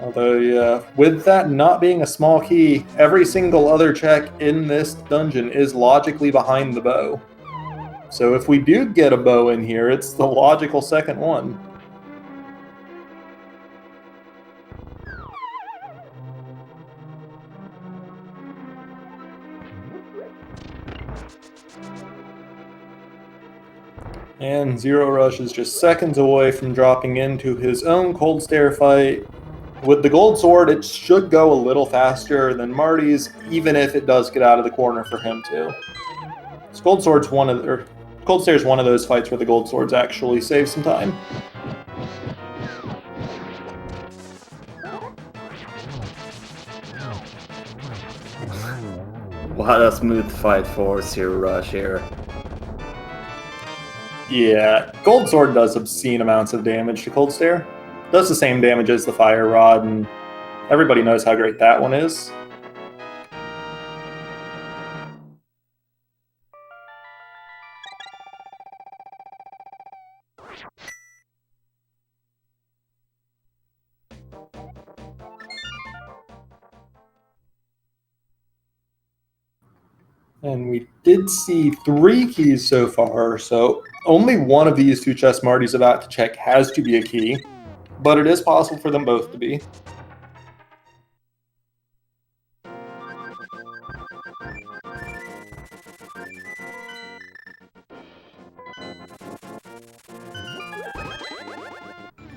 Although, yeah, with that not being a small key, every single other check in this dungeon is logically behind the bow. So if we do get a bow in here, it's the logical second one. And zer0rush is just seconds away from dropping into his own cold stare fight. With the gold sword, it should go a little faster than Marty's, even if it does get out of the corner for him too. This cold stare's one of those fights where the gold swords actually save some time. What a smooth fight for zer0rush here. Yeah, gold sword does obscene amounts of damage to cold stare. Does the same damage as the fire rod, and everybody knows how great that one is. And we did see 3 keys so far, so only one of these 2 chests Marty's about to check has to be a key, but it is possible for them both to be.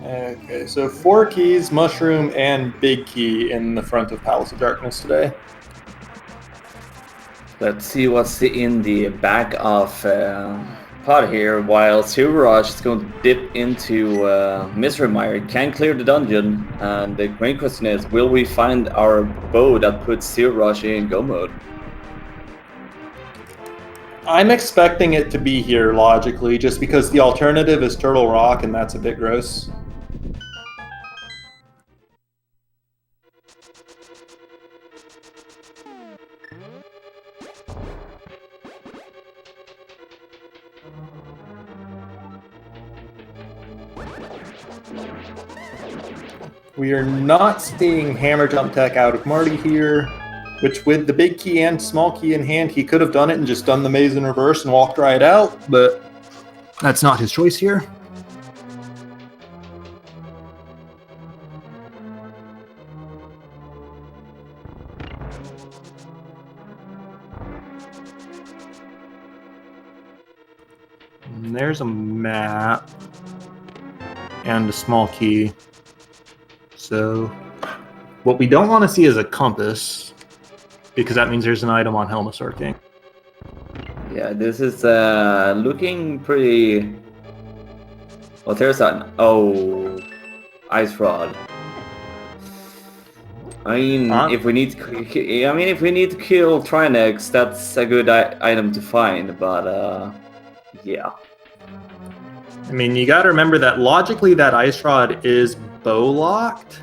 Okay, so 4 keys, mushroom, and big key in the front of Palace of Darkness today. Let's see what's in the back of pot here. While zer0rush is going to dip into Mystery Mire, can clear the dungeon, and the main question is, will we find our bow that puts zer0rush in go mode? I'm expecting it to be here logically, just because the alternative is Turtle Rock, and that's a bit gross. We are not seeing hammer jump tech out of Marty here, which with the big key and small key in hand, he could have done it and just done the maze in reverse and walked right out, but that's not his choice here. And there's a map and a small key. So what we don't want to see is a compass, because that means there's an item on Helmasaur King. Yeah, this is looking pretty... Well, there's an... Oh, ice rod. I mean, if we need to kill Trinex, that's a good item to find, but yeah. I mean, you got to remember that logically that ice rod is bow locked.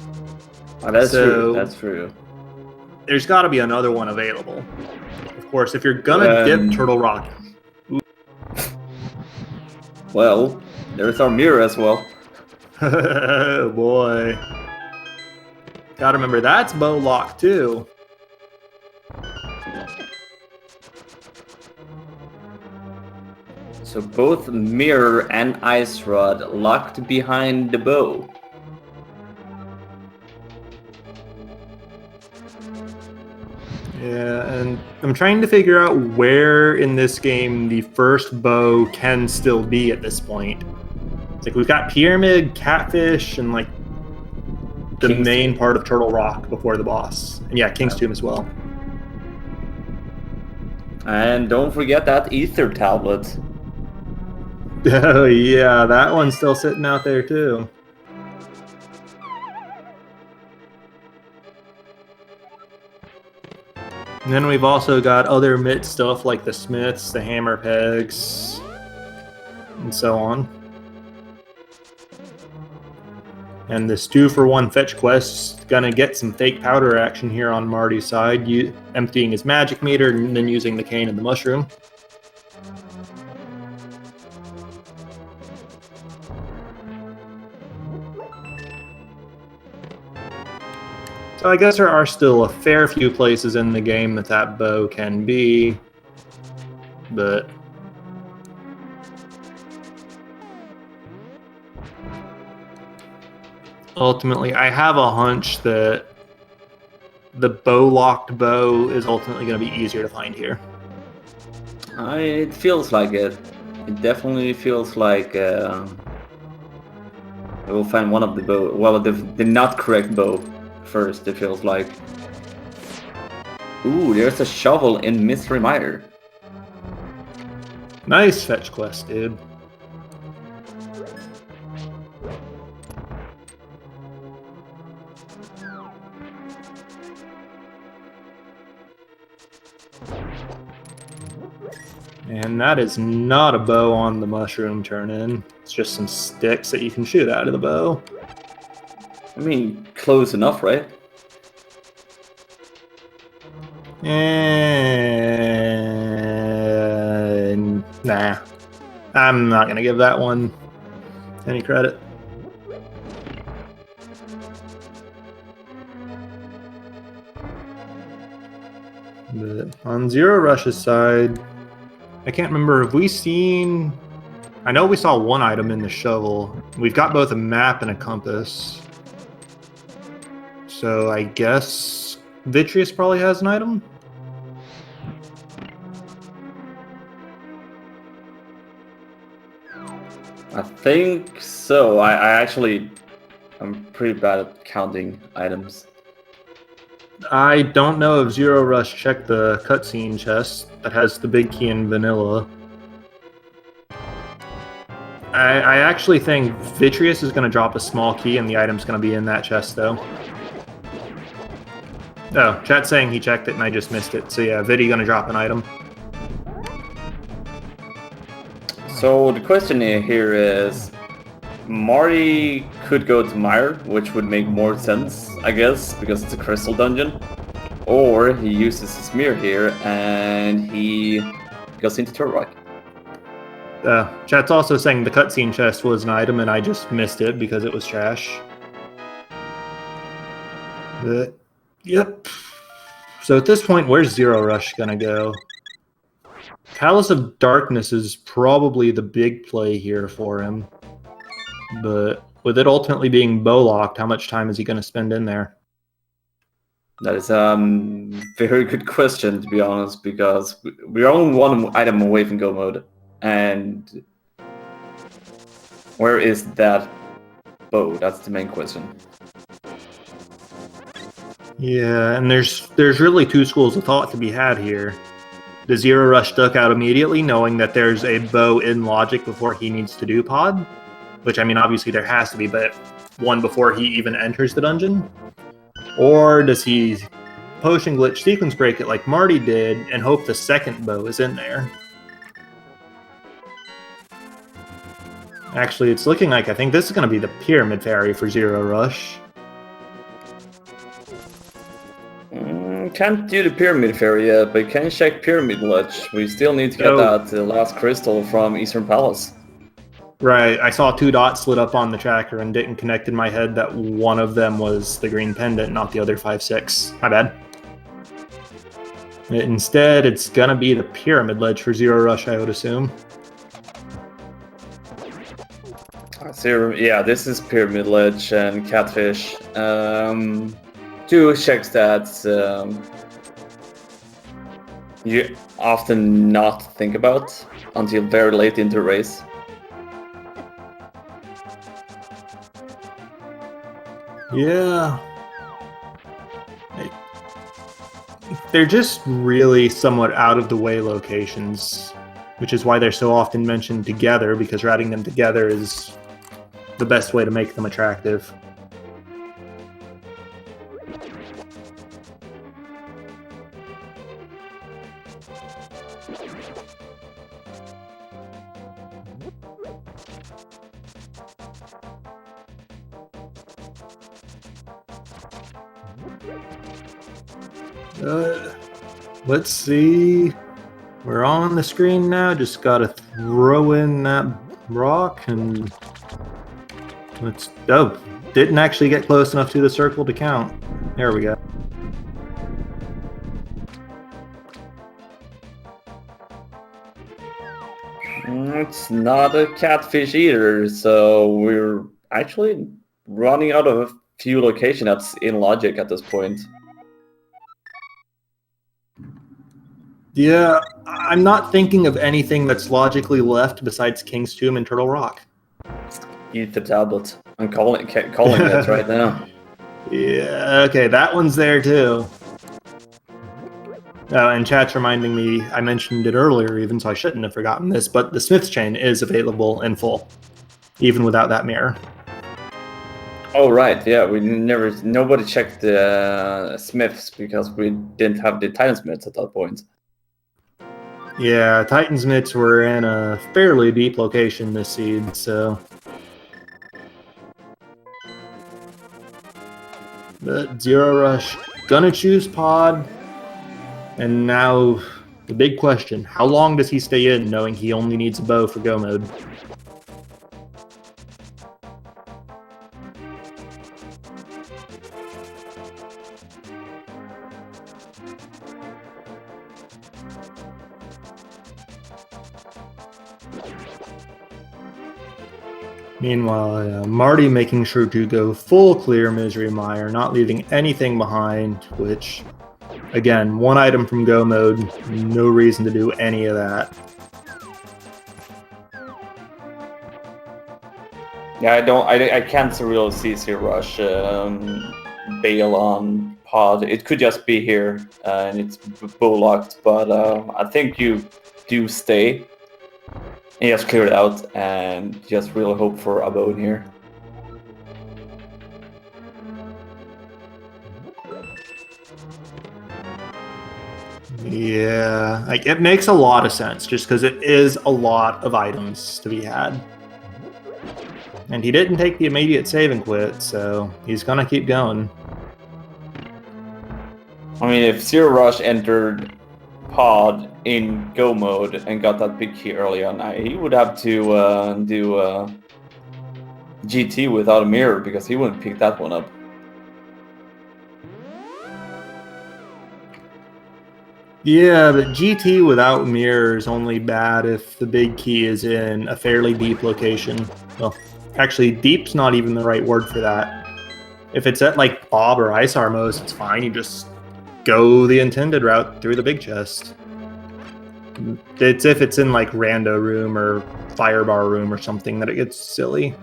Oh, that's true. That's true. There's got to be another one available. Of course, if you're gonna dip Turtle Rock. Well, there's our mirror as well. Oh boy. Got to remember that's bow locked too. So both mirror and ice rod locked behind the bow. Yeah, and I'm trying to figure out where in this game the first bow can still be at this point. It's like we've got Pyramid, Catfish, and like the main part of Turtle Rock before the boss. And yeah, King's Tomb as well. And don't forget that Ether tablet. Oh yeah, that one's still sitting out there too. And then we've also got other MIT stuff like the Smiths, the Hammer Pegs, and so on. And this 2-for-1 fetch quest gonna get some fake powder action here on Marty's side, emptying his magic meter and then using the cane and the mushroom. So I guess there are still a fair few places in the game that bow can be, but ultimately I have a hunch that the locked bow is ultimately going to be easier to find here. It feels like it. It definitely feels like we'll find one of the bow. Well, the not correct bow first. It feels like. Ooh, there's a shovel in Mystery Mire. Nice fetch quest, dude. And that is not a bow on the mushroom turn-in. It's just some sticks that you can shoot out of the bow. I mean, close enough, right? And nah, I'm not gonna give that one any credit. But on zer0rush's side, I can't remember, have we seen... I know we saw one item in the shovel. We've got both a map and a compass. So I guess Vitreous probably has an item? I think so. I'm pretty bad at counting items. I don't know if zer0rush checked the cutscene chest that has the big key in vanilla. I actually think Vitreous is going to drop a small key and the item's going to be in that chest, though. Oh, chat's saying he checked it and I just missed it. So yeah, Vitty going to drop an item. So the question here is, Marty could go to Mire, which would make more sense, I guess, because it's a crystal dungeon. Or he uses his mirror here and he goes into Turrock. Chat's also saying the cutscene chest was an item and I just missed it because it was trash. But, yep. So at this point, where's zer0rush gonna go? Palace of Darkness is probably the big play here for him. But with it ultimately being bow-locked, how much time is he going to spend in there? That is a very good question, to be honest, because we're only one item away from go mode. And where is that bow? That's the main question. Yeah, and there's really two schools of thought to be had here. Does zer0rush duck out immediately, knowing that there's a bow in logic before he needs to do pod? Which, I mean, obviously there has to be, but one before he even enters the dungeon? Or does he potion glitch sequence break it like Marty did and hope the second bow is in there? Actually, it's looking like I think this is going to be the Pyramid Fairy for zer0rush. Can't do the Pyramid Fairy yet, but can check Pyramid Ledge. We still need to get that last crystal from Eastern Palace. Right, I saw two dots lit up on the tracker and didn't connect in my head that one of them was the green pendant, not the other 5-6. My bad. Instead, it's gonna be the Pyramid Ledge for zer0rush, I would assume. Yeah, this is Pyramid Ledge and Catfish. Two check stats you often not think about until very late into the race. Yeah. They're just really somewhat out of the way locations, which is why they're so often mentioned together, because routing them together is the best way to make them attractive. Let's see. We're on the screen now. Just gotta throw in that rock and let's. Oh, didn't actually get close enough to the circle to count. There we go. It's not a catfish either, so we're actually running out of a few locations that's in logic at this point. Yeah, I'm not thinking of anything that's logically left besides King's Tomb and Turtle Rock. Eat the tablet. I'm calling it right now. Yeah, okay, that one's there too. Oh, and chat's reminding me, I mentioned it earlier even, so I shouldn't have forgotten this, but the Smith's Chain is available in full, even without that mirror. Oh right, yeah. Nobody checked the Smiths because we didn't have the Titan Smiths at that point. Yeah, Titan's Mitts were in a fairly deep location this seed, so... But Zero Rush, gonna choose Pod, and now the big question, how long does he stay in knowing he only needs a bow for go mode? Meanwhile, Marty making sure to go full clear Misery Mire, not leaving anything behind, which, again, one item from go mode, no reason to do any of that. Yeah, I can't really see zer0rush bail on Pod. It could just be here and it's bow locked, but I think you do stay. And just clear it out and just really hope for a bow in here. Yeah, like it makes a lot of sense just because it is a lot of items to be had. And he didn't take the immediate save and quit, so he's gonna keep going. I mean, if zer0rush entered Pod in go mode and got that big key early on, he would have to do GT without a mirror because he wouldn't pick that one up. Yeah, but GT without mirror is only bad if the big key is in a fairly deep location. Well, actually, deep's not even the right word for that. If it's at like Bob or Ice Armos, it's fine. You just go the intended route through the big chest. It's if it's in like Rando Room or Firebar Room or something that it gets silly.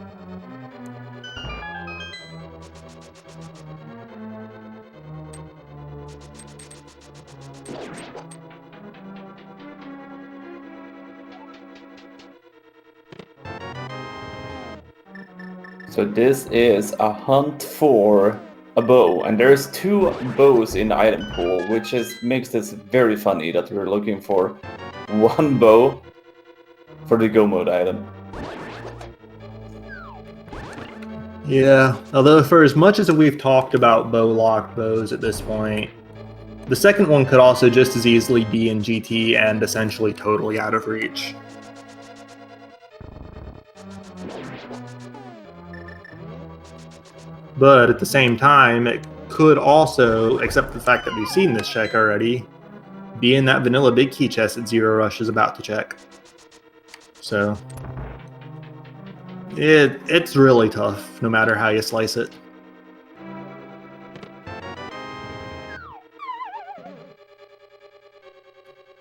So this is a hunt for a bow, and there's 2 bows in the item pool, which makes this very funny that we're looking for 1 bow for the go mode item. Yeah, although for as much as we've talked about bow locked bows at this point, the second one could also just as easily be in GT and essentially totally out of reach. But at the same time, it could also, except for the fact that we've seen this check already, be in that vanilla big key chest that zer0rush is about to check. So it's really tough, no matter how you slice it.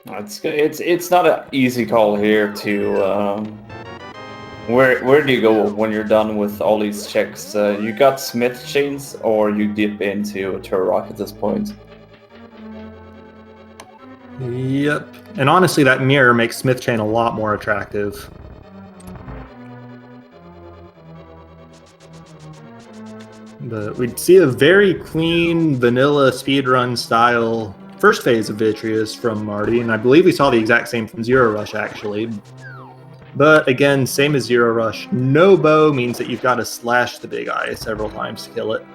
It's not an easy call here to where do you go when you're done with all these checks? You got Smith chains or you dip into Turtle Rock at this point. Yep. And honestly, that mirror makes Smith Chain a lot more attractive. But we'd see a very clean, vanilla speedrun style first phase of Vitreous from Marty, and I believe we saw the exact same from zer0rush, actually. But again, same as zer0rush, no bow means that you've got to slash the big eye several times to kill it.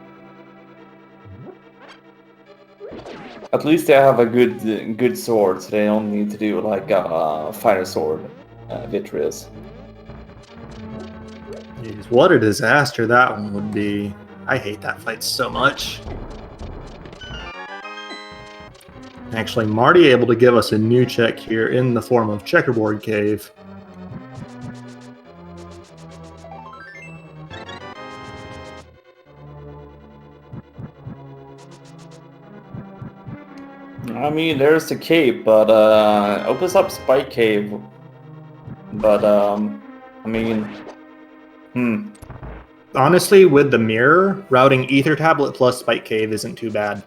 At least they have a good sword, so they don't need to do like a fighter sword, Vitreous. Jeez, what a disaster that one would be. I hate that fight so much. Actually, Marty able to give us a new check here in the form of Checkerboard Cave. I mean, there's the cave, but opens up Spike Cave. But I mean, Honestly, with the mirror, routing Ether Tablet plus Spike Cave isn't too bad.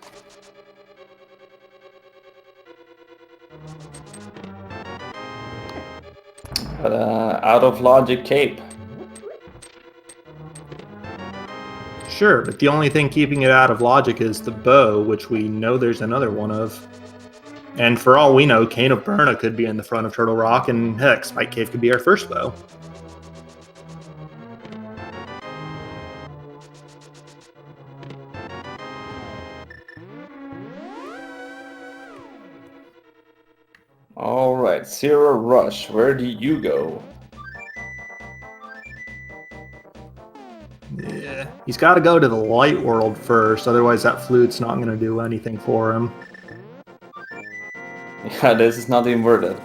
But out of logic cape. Sure, but the only thing keeping it out of logic is the bow, which we know there's another one of. And for all we know, Cane of Burna could be in the front of Turtle Rock, and heck, Spike Cave could be our first bow. Alright, zer0rush, where do you go? Yeah, he's got to go to the light world first, otherwise that flute's not going to do anything for him. Yeah, this is not even worth it.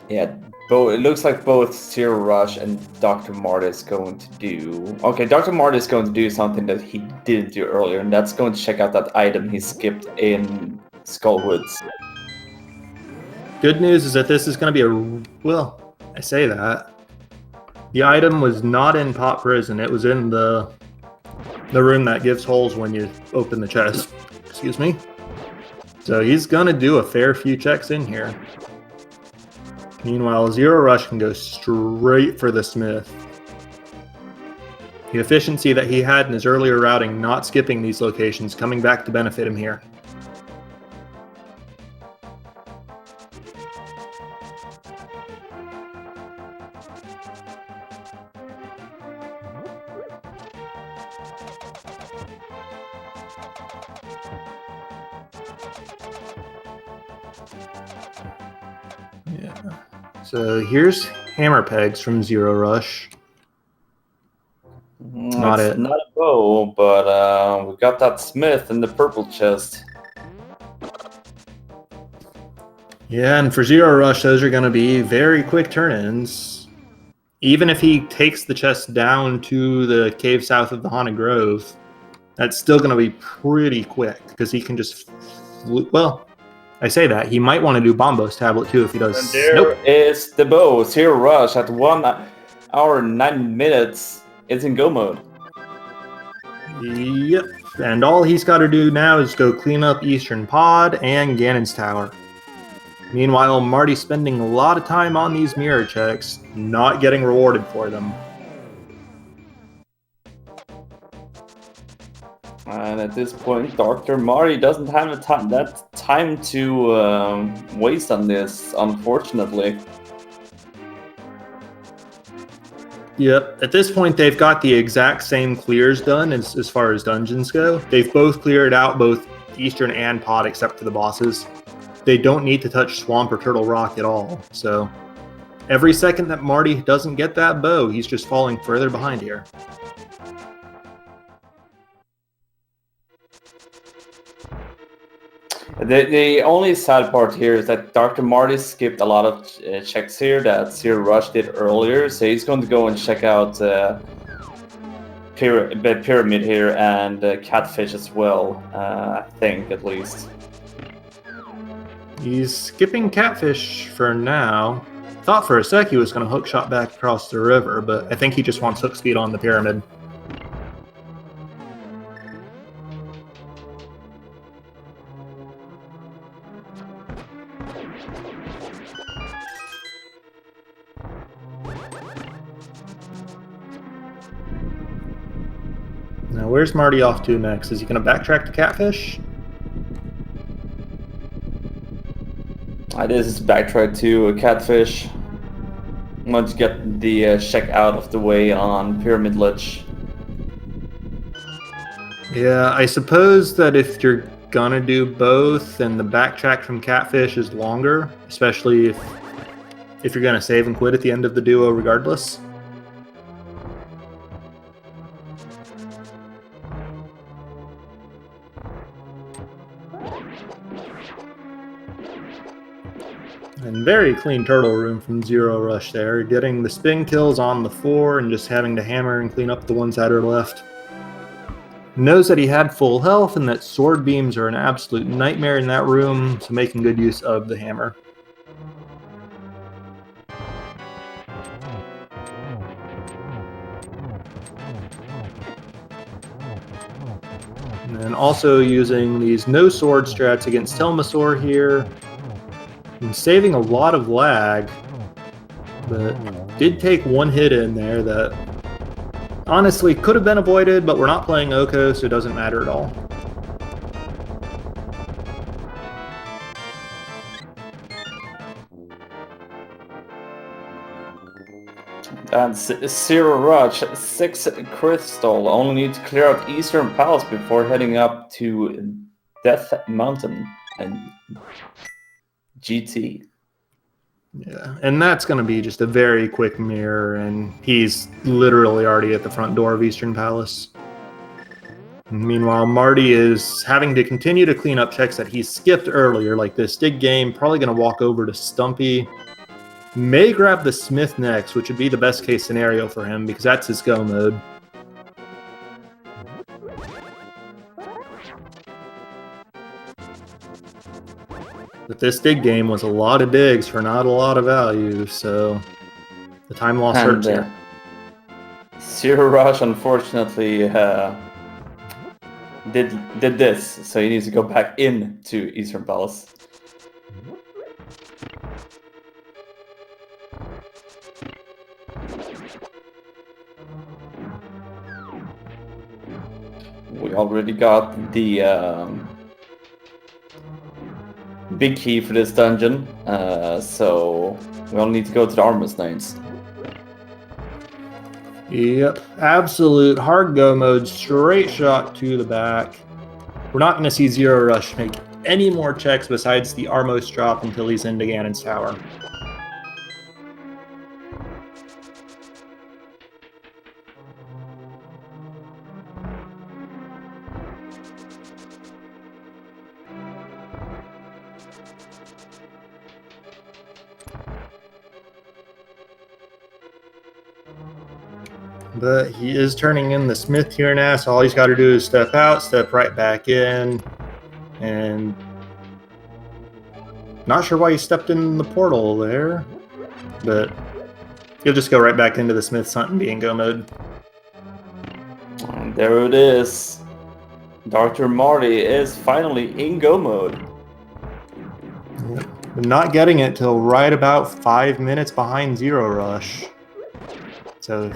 Yeah, it looks like both zer0rush and Dr. Marta is going to do... Okay, Dr. Marta is going to do something that he didn't do earlier, and that's going to check out that item he skipped in Skullwoods. Good news is that this is going to be a... Well, I say that. The item was not in Pot Prison. It was in the room that gives holes when you open the chest. Excuse me. So he's going to do a fair few checks in here. Meanwhile, zer0rush can go straight for the Smith. The efficiency that he had in his earlier routing, not skipping these locations, coming back to benefit him here. Yeah. So here's hammer pegs from zer0rush. Not it's it. Not a bow, but we got that Smith in the purple chest. Yeah, and for zer0rush, those are going to be very quick turn-ins. Even if he takes the chest down to the cave south of the Haunted Grove, that's still going to be pretty quick, because he can just... Well, I say that. He might want to do Bombo's tablet, too, if he does... And there is the bow, zer0rush, at 1 hour 9 minutes. It's in go mode. Yep, and all he's got to do now is go clean up Eastern Pod and Ganon's Tower. Meanwhile, Marty's spending a lot of time on these mirror checks, not getting rewarded for them. And at this point, Dr. Marty doesn't have that time to waste on this, unfortunately. Yep, at this point they've got the exact same clears done as far as dungeons go. They've both cleared out both Eastern and Pod except for the bosses. They don't need to touch Swamp or Turtle Rock at all, so every second that Marty doesn't get that bow, he's just falling further behind here. The only sad part here is that Dr. Marty skipped a lot of checks here that zer0rush did earlier, so he's going to go and check out Pyramid here and Catfish as well, I think at least. He's skipping Catfish for now. Thought for a sec he was going to hookshot back across the river, but I think he just wants hook speed on the Pyramid. Now, where's Marty off to next? Is he going to backtrack to Catfish? This is backtrack to Catfish. Let's get the check out of the way on Pyramid Lich. Yeah, I suppose that if you're gonna do both, then the backtrack from Catfish is longer, especially if you're gonna save and quit at the end of the duo regardless. And very clean turtle room from zer0rush there, getting the spin kills on the 4 and just having to hammer and clean up the ones that are left. Knows that he had full health and that sword beams are an absolute nightmare in that room, so making good use of the hammer. And then also using these no sword strats against Telmasaur here, and saving a lot of lag, but did take one hit in there that honestly could have been avoided, but we're not playing Oko, so it doesn't matter at all. And zer0rush, 6 crystal. Only need to clear out Eastern Palace before heading up to Death Mountain and GT. Yeah, and that's going to be just a very quick mirror, and he's literally already at the front door of Eastern Palace. Meanwhile, Marty is having to continue to clean up checks that he skipped earlier, like this dig game, probably going to walk over to Stumpy. May grab the Smith next, which would be the best case scenario for him, because that's his go mode. But this dig game was a lot of digs for not a lot of value, so the time loss hurts here. zer0rush, unfortunately, did this, so he needs to go back into Eastern Palace. We already got the big key for this dungeon, so we only need to go to the Armor's Knights. Yep, absolute hard go mode, straight shot to the back. We're not going to see zer0rush make any more checks besides the Armos drop until he's into Ganon's tower. But he is turning in the Smith here now, so all he's got to do is step out, step right back in, and not sure why he stepped in the portal there, but he'll just go right back into the Smith's hunt and be in go mode. And there it is. Dr. Marty is finally in go mode. Yep. Not getting it till right about 5 minutes behind zer0rush. So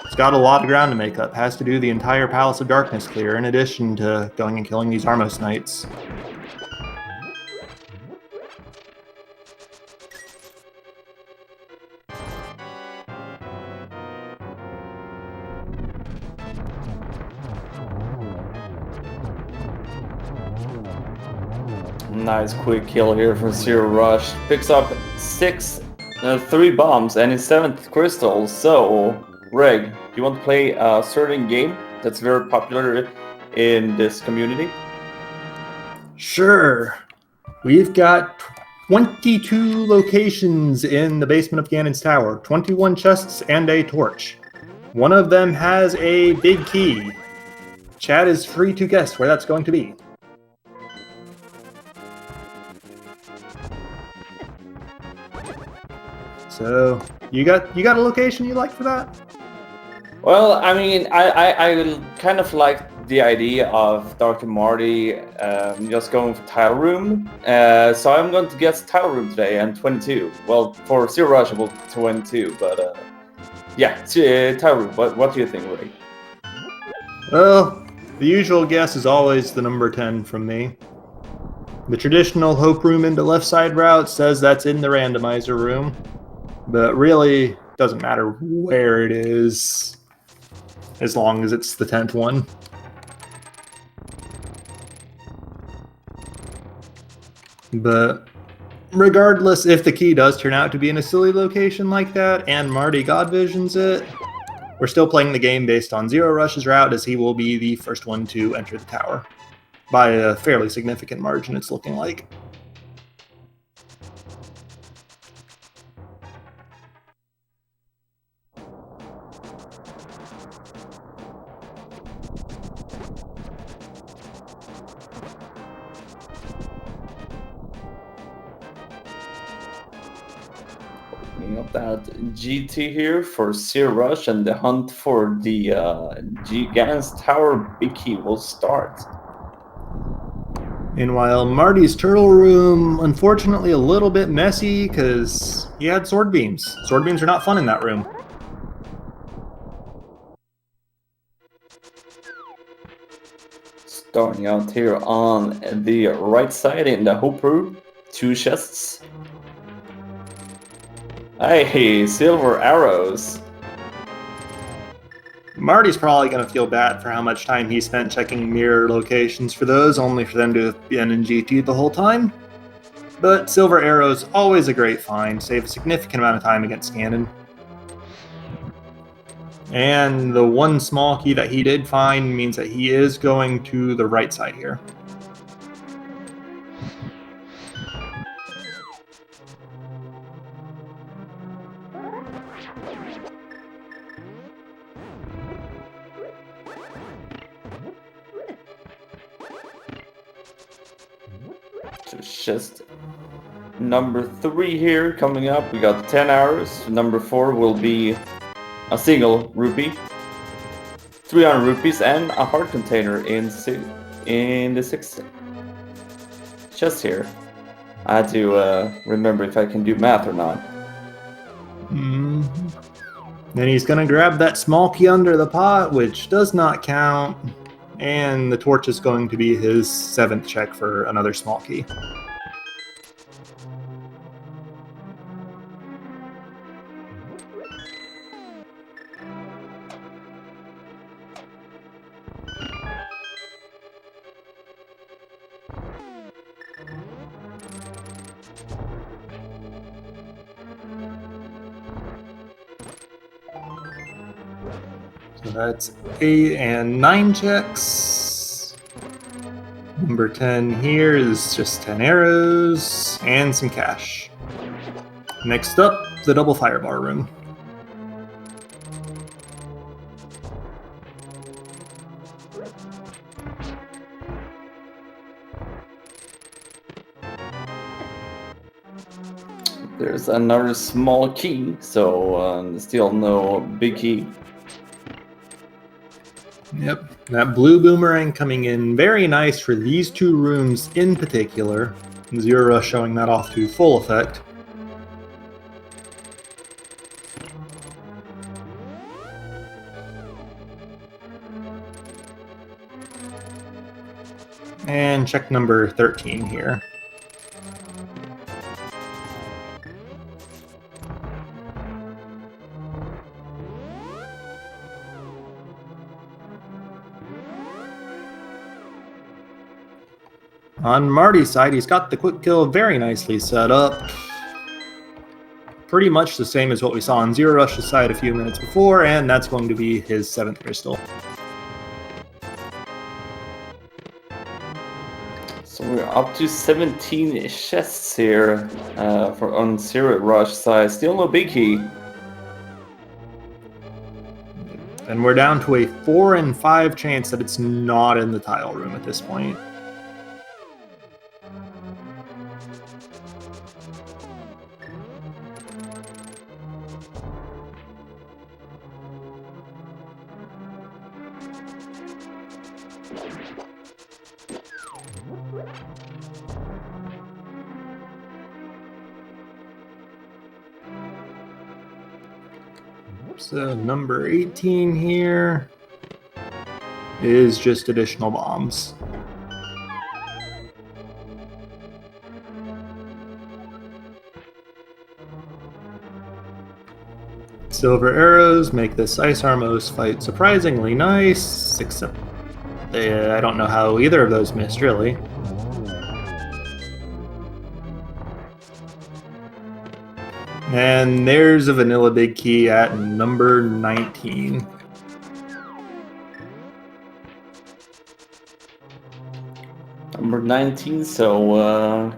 it's got a lot of ground to make up. Has to do the entire Palace of Darkness clear, in addition to going and killing these Armos Knights. Nice quick kill here from zer0rush. Picks up 3 bombs and his 7th crystal. So, Reg, do you want to play a certain game that's very popular in this community? Sure. We've got 22 locations in the basement of Ganon's tower, 21 chests and a torch. One of them has a big key. Chad is free to guess where that's going to be. So, you got a location you like for that? Well, I mean, I kind of like the idea of Dr. Marty just going for title room. So I'm going to guess title room today and 22. Well, for zer0rush, I will 22, but yeah, title room. What do you think, Woody? Well, the usual guess is always the number 10 from me. The traditional Hope Room into left side route says that's in the Randomizer room. But really, doesn't matter where it is, as long as it's the 10th one. But regardless, if the key does turn out to be in a silly location like that, and Marty God Visions it, we're still playing the game based on zer0rush's route, as he will be the first one to enter the tower. By a fairly significant margin, it's looking like. Opening up that GT here for zer0rush, and the hunt for the Ganon's Tower big key will start. Meanwhile, Marty's turtle room, unfortunately a little bit messy because he had sword beams. Sword beams are not fun in that room. Starting out here on the right side in the Hope room, 2 chests. Hey, silver arrows. Marty's probably going to feel bad for how much time he spent checking mirror locations for those, only for them to have been in GT the whole time. But silver arrows, always a great find, save a significant amount of time against Ganon. And the one small key that he did find means that he is going to the right side here. So chest number 3 here coming up. We got 10 hours. Number 4 will be a single rupee, 300 rupees, and a heart container in the 6th chest here. I had to remember if I can do math or not. Then he's going to grab that small key under the pot, which does not count. And the torch is going to be his 7th check for another small key. So that's 8 and 9 checks. Number 10 here is just 10 arrows and some cash. Next up, the double firebar room. There's another small key, so still no big key. Yep, that blue boomerang coming in very nice for these 2 rooms in particular. zer0rush showing that off to full effect. And check number 13 here. On Marty's side, he's got the quick kill very nicely set up. Pretty much the same as what we saw on zer0rush's side a few minutes before, and that's going to be his 7th crystal. So we're up to 17 chests here on zer0rush side. Still no big key. And we're down to a 4 in 5 chance that it's not in the tile room at this point. So number 18 here is just additional bombs. Silver arrows make this Ice Armos fight surprisingly nice, except I don't know how either of those missed, really. And there's a vanilla big key at number 19. Number 19, so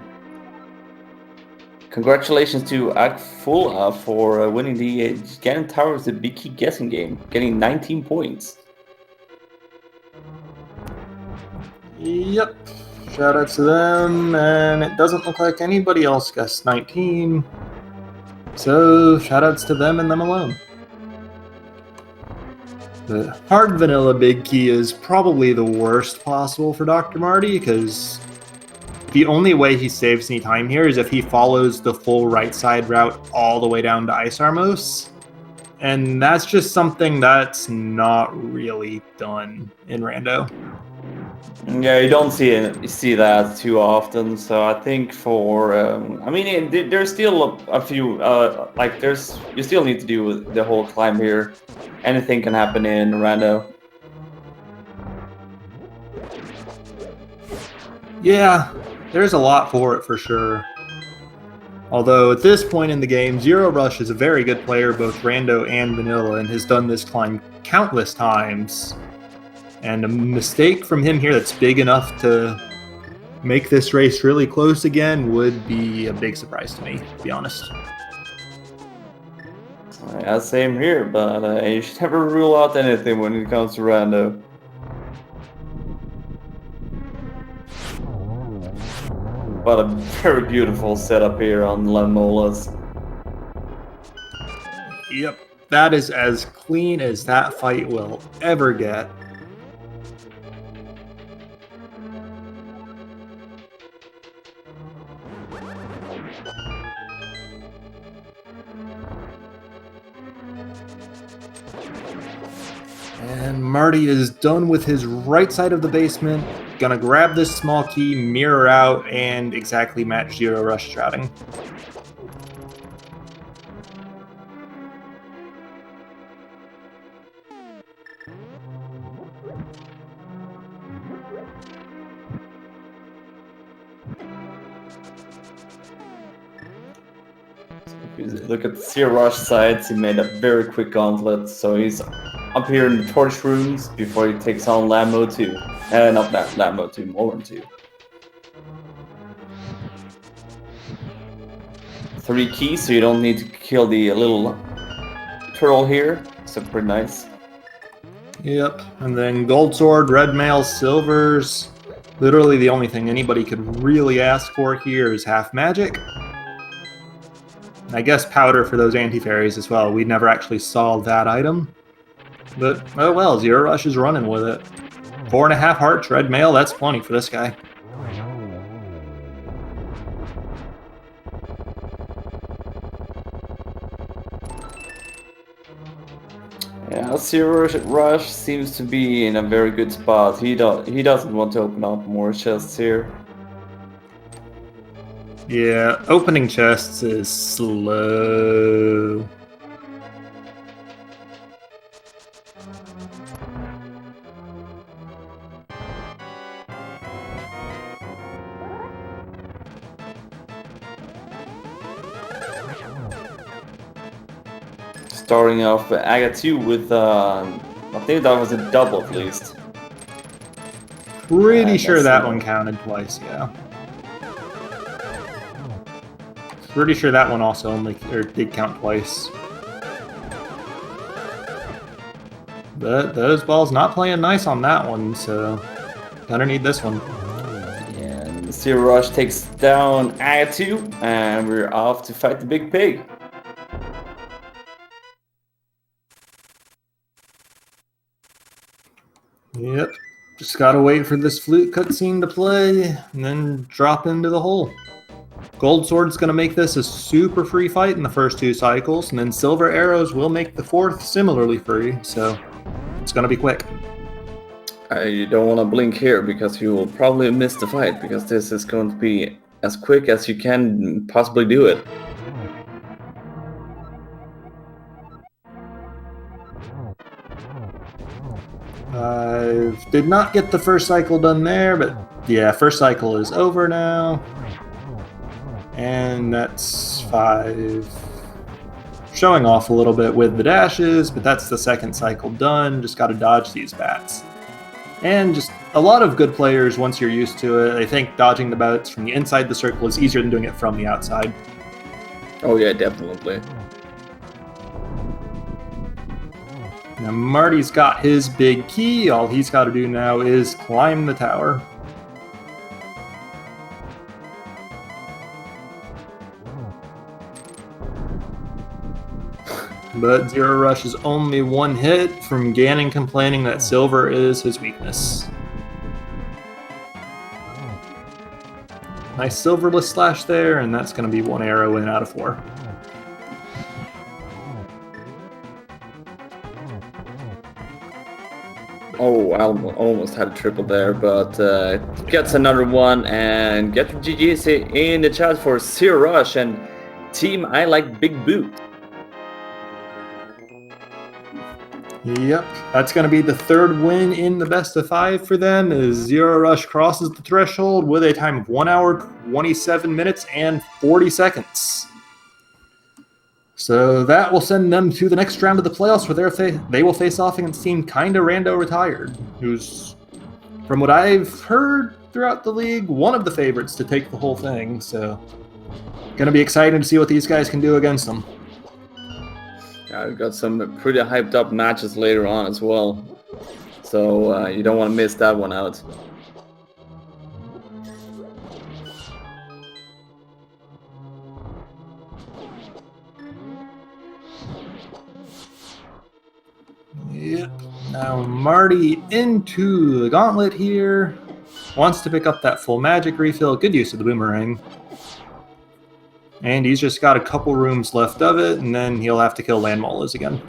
congratulations to Akfula for winning the Ganon Towers the Big Key guessing game, getting 19 points. Yep, shout out to them, and it doesn't look like anybody else guessed 19. So, shoutouts to them and them alone. The hard vanilla big key is probably the worst possible for Dr. Marty, because the only way he saves any time here is if he follows the full right side route all the way down to Ice Armos. And that's just something that's not really done in Rando. Yeah, you don't see that too often. So I think for I mean, there's still a few like you still need to do the whole climb here. Anything can happen in Rando. Yeah, there's a lot for it for sure. Although at this point in the game, zer0rush is a very good player, both Rando and Vanilla, and has done this climb countless times. And a mistake from him here that's big enough to make this race really close again would be a big surprise to me, to be honest. Yeah, same here, but you should never rule out anything when it comes to Rando. But a very beautiful setup here on Lamolas. Yep, that is as clean as that fight will ever get. And Marty is done with his right side of the basement. Gonna grab this small key, mirror out, and exactly match zer0rush routing. Look at the zer0rush sides, he made a very quick gauntlet, so he's up here in the torch rooms before he takes on lab mode 2. Not that lab mode 2, Moran 2. 3 keys, so you don't need to kill the little turtle here, so pretty nice. Yep, and then gold sword, red mail, silvers. Literally the only thing anybody could really ask for here is half magic. I guess powder for those anti-fairies as well. We never actually saw that item. But, oh well, zer0rush is running with it. 4.5 hearts, red mail, that's plenty for this guy. Yeah, zer0rush seems to be in a very good spot. He doesn't want to open up more chests here. Yeah, opening chests is slow. Starting off Aga 2 with, I think that was a double at least. Pretty sure that one counted twice, yeah. Pretty sure that one also did count twice. But those balls not playing nice on that one, so gonna need this one. And zer0rush takes down Aga 2, and we're off to fight the big pig. Yep, just gotta wait for this flute cutscene to play, and then drop into the hole. Gold Sword's gonna make this a super free fight in the first 2 cycles, and then Silver Arrows will make the 4th similarly free, so it's gonna be quick. You don't want to blink here, because you will probably miss the fight, because this is going to be as quick as you can possibly do it. I did not get the first cycle done there, but yeah, first cycle is over now. And that's 5. Showing off a little bit with the dashes, but that's the second cycle done. Just gotta dodge these bats. And just a lot of good players, once you're used to it, they think dodging the bats from the inside the circle is easier than doing it from the outside. Oh yeah, definitely. Now Marty's got his big key. All he's got to do now is climb the tower. but zer0rush is only one hit from Ganon complaining that silver is his weakness. Nice silverless slash there, and that's going to be 1 arrow in out of 4. Oh, I almost had a triple there, but gets another one, and get your GGs in the chat for zer0rush and Team I Like Big Boot. Yep, that's going to be the 3rd win in the best of 5 for them as zer0rush crosses the threshold with a time of 1 hour, 27 minutes, and 40 seconds. So that will send them to the next round of the playoffs where they will face off against Team Kinda Rando Retired, who's, from what I've heard throughout the league, one of the favorites to take the whole thing. So going to be exciting to see what these guys can do against them. Yeah, we've got some pretty hyped up matches later on as well. So you don't want to miss that one out. Yep. Now Marty into the gauntlet here. Wants to pick up that full magic refill. Good use of the boomerang. And he's just got a couple rooms left of it, and then he'll have to kill Landmolas again.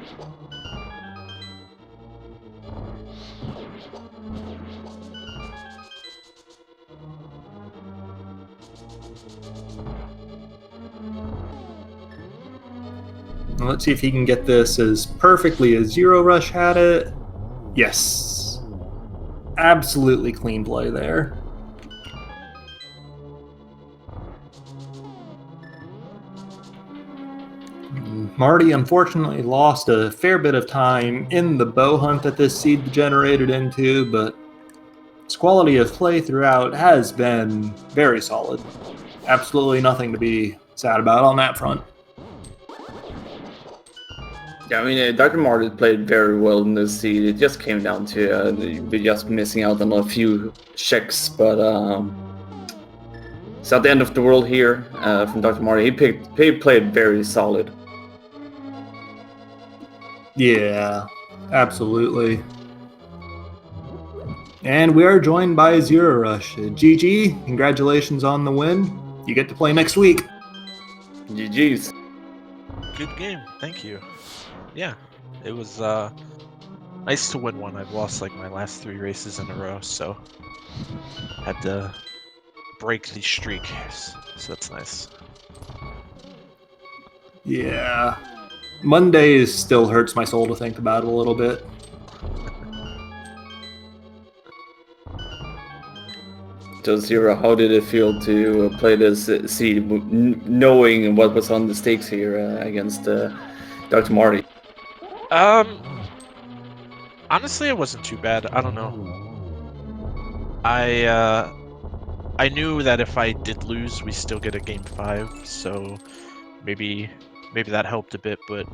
Let's see if he can get this as perfectly as zer0rush had it. Yes. Absolutely clean play there. Marty unfortunately lost a fair bit of time in the bow hunt that this seed degenerated into, but its quality of play throughout has been very solid. Absolutely nothing to be sad about on that front. Yeah, I mean, Dr. Marty played very well in this seed. It just came down to just missing out on a few checks, but it's not the end of the world here from Dr. Marty. He played very solid. Yeah, absolutely. And we are joined by zer0rush. GG, congratulations on the win. You get to play next week. GG's. Good game, thank you. Yeah, it was nice to win one. I've lost like my last 3 races in a row, so had to break the streak, so that's nice. Yeah. Mondays still hurts my soul to think about a little bit. So Zero, how did it feel to play this seed, knowing what was on the stakes here against Dr. Marty? Honestly, it wasn't too bad. I don't know. I knew that if I did lose, we still get a game 5, so maybe that helped a bit, but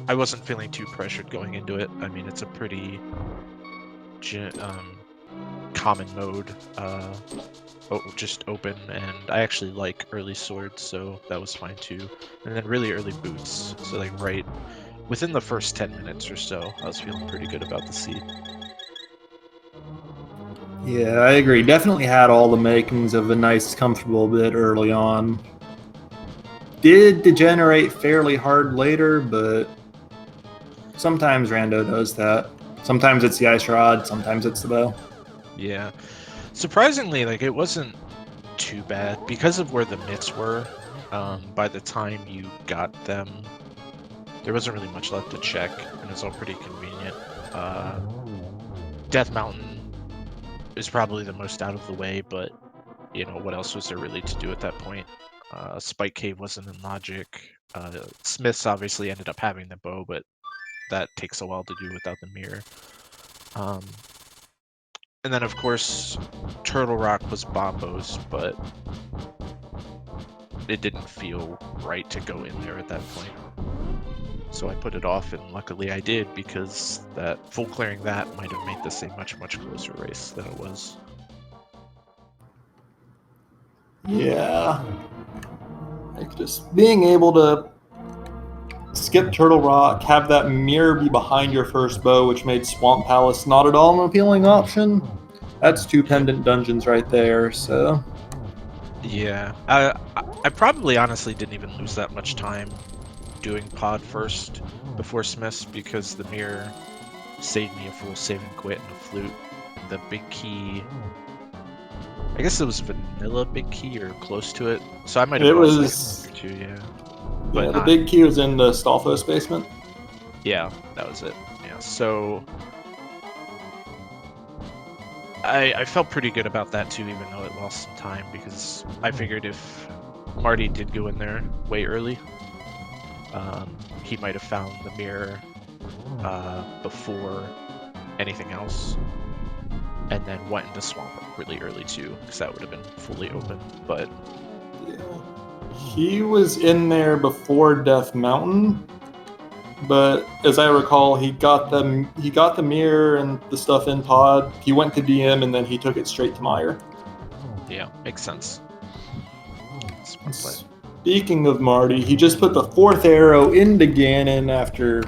I wasn't feeling too pressured going into it. I mean, it's a pretty common mode, just open, and I actually like early swords, so that was fine too. And then really early boots, so like right within the first 10 minutes or so, I was feeling pretty good about the seed. Yeah, I agree. Definitely had all the makings of a nice, comfortable bit early on. Did degenerate fairly hard later, but sometimes Rando does that. Sometimes it's the ice rod, sometimes it's the bow. Yeah. Surprisingly, like, it wasn't too bad. Because of where the mitts were, by the time you got them, there wasn't really much left to check, and it was all pretty convenient. Death Mountain is probably the most out of the way, but, you know, what else was there really to do at that point? Spike Cave wasn't in logic. Smiths obviously ended up having the bow, but that takes a while to do without the mirror. And then, of course, Turtle Rock was Bombos, but it didn't feel right to go in there at that point. So I put it off, and luckily I did, because that full clearing that might have made this a much, much closer race than it was. Yeah. Like just being able to skip Turtle Rock, have that mirror be behind your first bow, which made Swamp Palace not at all an appealing option. That's 2 pendant dungeons right there, so... Yeah, I probably honestly didn't even lose that much time doing pod first before Smiths because the mirror saved me a full save and quit and a flute. The big key, I guess it was vanilla big key or close to it, so I might have It lost was... like 2, yeah. Yeah, the not- big key was in the Stalfos basement. Yeah, that was it. Yeah, so I felt pretty good about that too, even though it lost some time, because I figured if Marty did go in there way early, he might have found the mirror before anything else, and then went into Swamp really early too, because that would have been fully open. But Yeah. He was in there before Death Mountain, but as I recall, he got the mirror and the stuff in pod. He went to DM and then he took it straight to Meyer. yeah, makes sense. Smart play. Speaking of Marty, he just put the 4th arrow into Ganon after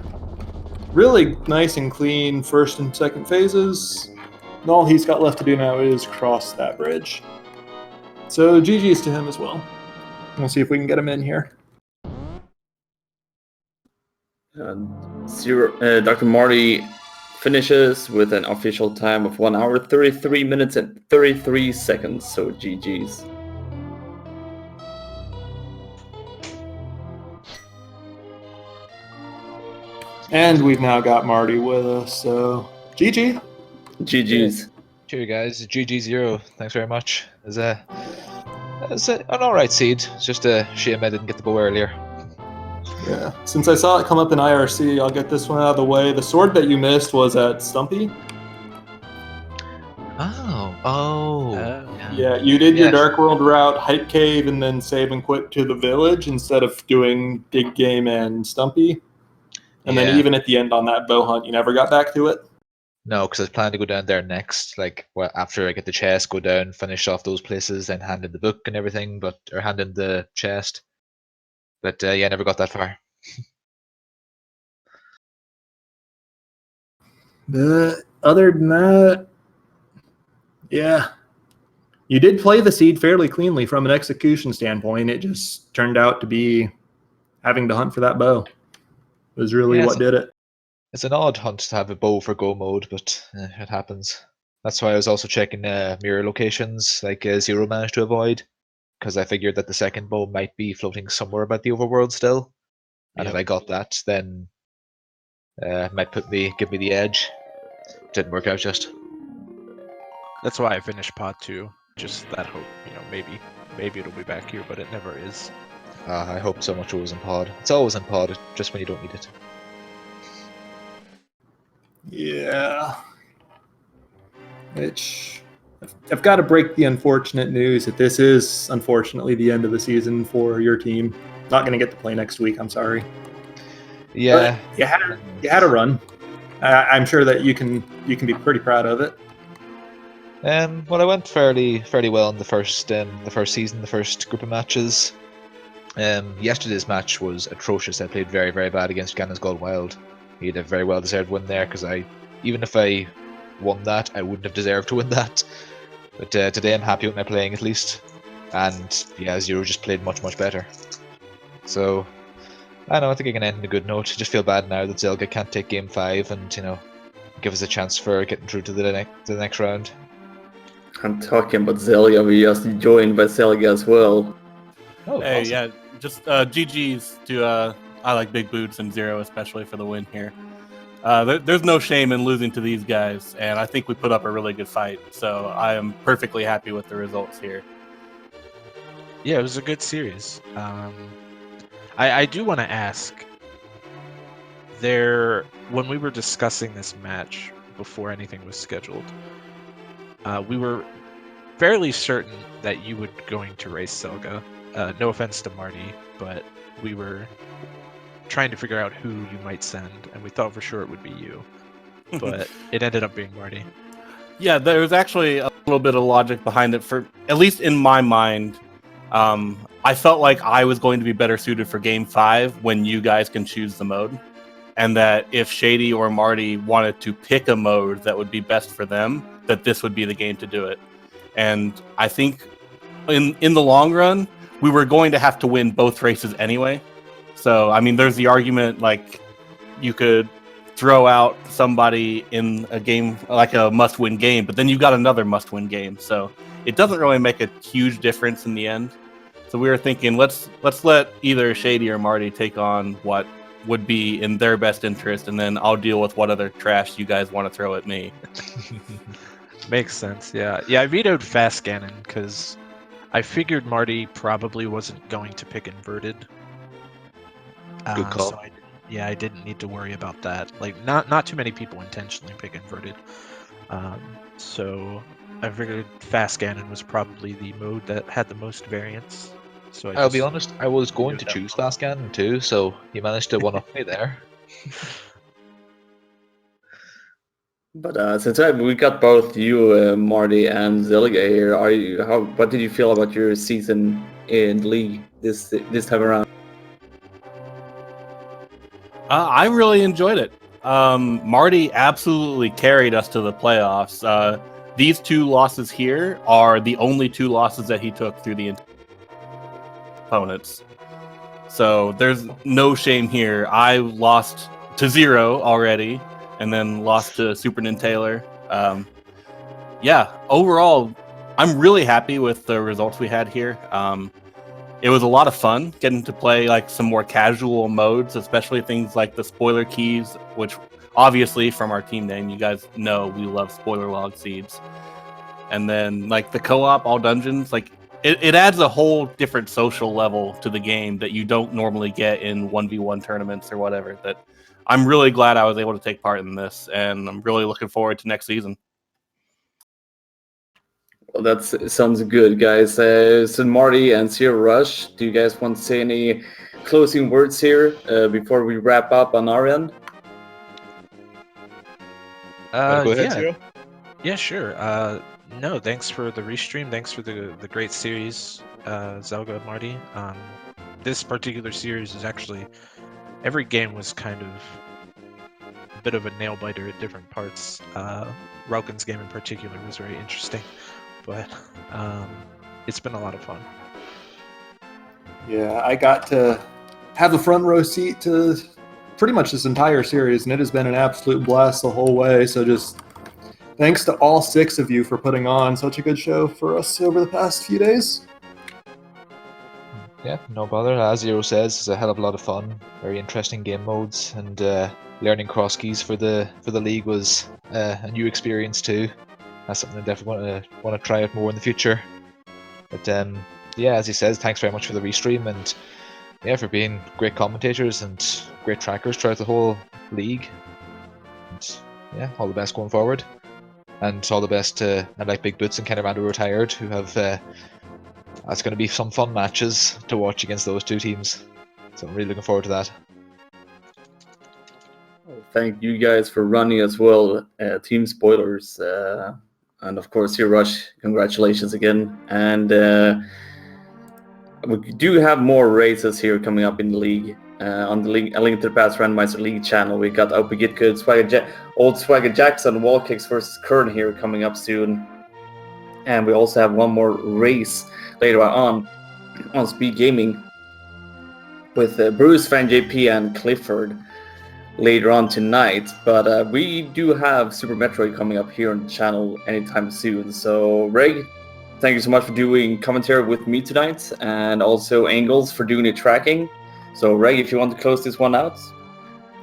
really nice and clean first and second phases. And all he's got left to do now is cross that bridge. So GG's to him as well. We'll see if we can get him in here. Dr. Marty finishes with an official time of 1 hour, 33 minutes, and 33 seconds. So GG's. And we've now got Marty with us, so GG. GG's. Cheers, guys. GG0. Thanks very much. It's an alright seed. It's just a shame I didn't get the bow earlier. Yeah. Since I saw it come up in IRC, I'll get this one out of the way. The sword that you missed was at Stumpy. Yeah, you did your Dark World route, Hype Cave, and then save and quit to the village instead of doing Dig Game and Stumpy. And then even at the end on that bow hunt, you never got back to it? No, because I was planning to go down there next. Like, well, after I get the chest, go down, finish off those places, then hand in the book and everything, or hand in the chest. But yeah, I never got that far. But other than that, yeah. You did play the seed fairly cleanly from an execution standpoint. It just turned out to be having to hunt for that bow. It was really what did it. It's an odd hunt to have a bow for go mode, but it happens. That's why I was also checking mirror locations, like Zero managed to avoid, because I figured that the second bow might be floating somewhere about the overworld still. And if I got that, then it might give me the edge. Didn't work out just. That's why I finished pod 2. Just that hope, maybe it'll be back here, but it never is. I hope so much it was in pod. It's always in pod, just when you don't need it. Yeah. Which I've got to break the unfortunate news that this is unfortunately the end of the season for your team. Not going to get to play next week. I'm sorry. Yeah, but you had a run. I'm sure that you can be pretty proud of it. Well, I went fairly well in the first season, the first group of matches. Yesterday's match was atrocious. I played very, very bad against Ganon's Gold Wild. He had a very well deserved win there, because even if I won that, I wouldn't have deserved to win that. But today I'm happy with my playing at least. And yeah, Zero just played much, much better. So I think I can end on a good note. I just feel bad now that Zelda can't take game 5 and give us a chance for getting through to the next round. I'm talking about Zelda. We just joined by Zelda as well. Oh, hey, awesome. Yeah, just GG's to I like Big Boots and Zero, especially for the win here. There's no shame in losing to these guys, and I think we put up a really good fight. So I am perfectly happy with the results here. Yeah, it was a good series. I do want to ask, when we were discussing this match before anything was scheduled, we were fairly certain that you were going to race Selga. No offense to Marty, but we were trying to figure out who you might send, and we thought for sure it would be you. But it ended up being Marty. Yeah, there's actually a little bit of logic behind it. For at least in my mind, I felt like I was going to be better suited for Game 5 when you guys can choose the mode. And that if Shady or Marty wanted to pick a mode that would be best for them, that this would be the game to do it. And I think in the long run, we were going to have to win both races anyway. So, I mean, there's the argument, like, you could throw out somebody in a game, like a must-win game, but then you got another must-win game. So it doesn't really make a huge difference in the end. So we were thinking, let's let either Shady or Marty take on what would be in their best interest, and then I'll deal with what other trash you guys want to throw at me. Makes sense. Yeah. I vetoed Fast Ganon because I figured Marty probably wasn't going to pick inverted. Good call. So I didn't need to worry about that. Like, not too many people intentionally pick inverted. So I figured Fast Ganon was probably the mode that had the most variance. So I'll be honest, I was going to choose Fast Ganon too, so you managed to one-up me there. But since we got both you, Marty, and Zelda here, what did you feel about your season in the league this time around? I really enjoyed it. Marty absolutely carried us to the playoffs. These 2 losses here are the only 2 losses that he took through the opponents. So there's no shame here. I lost to Zero already, and then lost to Super Nintaylor. Yeah, overall, I'm really happy with the results we had here. It was a lot of fun getting to play like some more casual modes, especially things like the spoiler keys, which obviously from our team name, you guys know we love spoiler log seeds. And then like the co-op all dungeons, like it adds a whole different social level to the game that you don't normally get in 1v1 tournaments or whatever. That I'm really glad I was able to take part in this, and I'm really looking forward to next season. Well, that sounds good, guys. So Marty and zer0rush, do you guys want to say any closing words here before we wrap up on our end? Go ahead, Yeah. Zero. Yeah, sure. No, thanks for the restream. Thanks for the great series, Zelda, Marty. This particular series is actually, every game was kind of a bit of a nail biter at different parts. Rauken's game in particular was very interesting, but it's been a lot of fun. Yeah, I got to have the front row seat to pretty much this entire series, and it has been an absolute blast the whole way. So just thanks to all 6 of you for putting on such a good show for us over the past few days. Yeah, no bother. As Zero says, it's a hell of a lot of fun. Very interesting game modes, and learning cross keys for the league was a new experience too. That's something I definitely want to try out more in the future. But yeah, as he says, thanks very much for the restream, and yeah, for being great commentators and great trackers throughout the whole league. And yeah, all the best going forward. And all the best to I like Big Boots and Kenny Rando retired, who have that's going to be some fun matches to watch against those 2 teams. So I'm really looking forward to that. Thank you guys for running as well, Team Spoilers. And of course, zer0rush, congratulations again. And we do have more races here coming up in the league. On the league, a link to the past Randomizer League channel. We got Opie Get Good, Old Swagger Jackson, Wall Kicks versus Kern here coming up soon. And we also have one more race later on SpeedGaming with Bruce, Fan JP, and Clifford later on tonight. But we do have Super Metroid coming up here on the channel anytime soon. So, Reg, thank you so much for doing commentary with me tonight, and also Angles for doing the tracking. So, Reg, if you want to close this one out,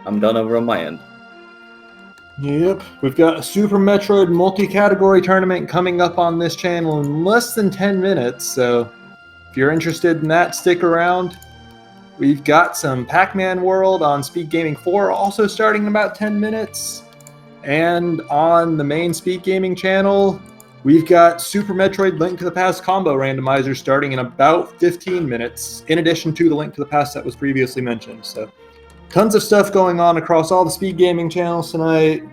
I'm done over on my end. Yep, we've got a Super Metroid multi-category tournament coming up on this channel in less than 10 minutes, so if you're interested in that, stick around. We've got some Pac-Man World on SpeedGaming 4 also starting in about 10 minutes. And on the main SpeedGaming channel, we've got Super Metroid Link to the Past combo randomizer starting in about 15 minutes, in addition to the Link to the Past that was previously mentioned. So tons of stuff going on across all the SpeedGaming channels tonight.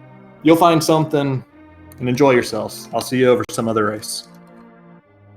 You'll find something and enjoy yourselves. I'll see you over some other race.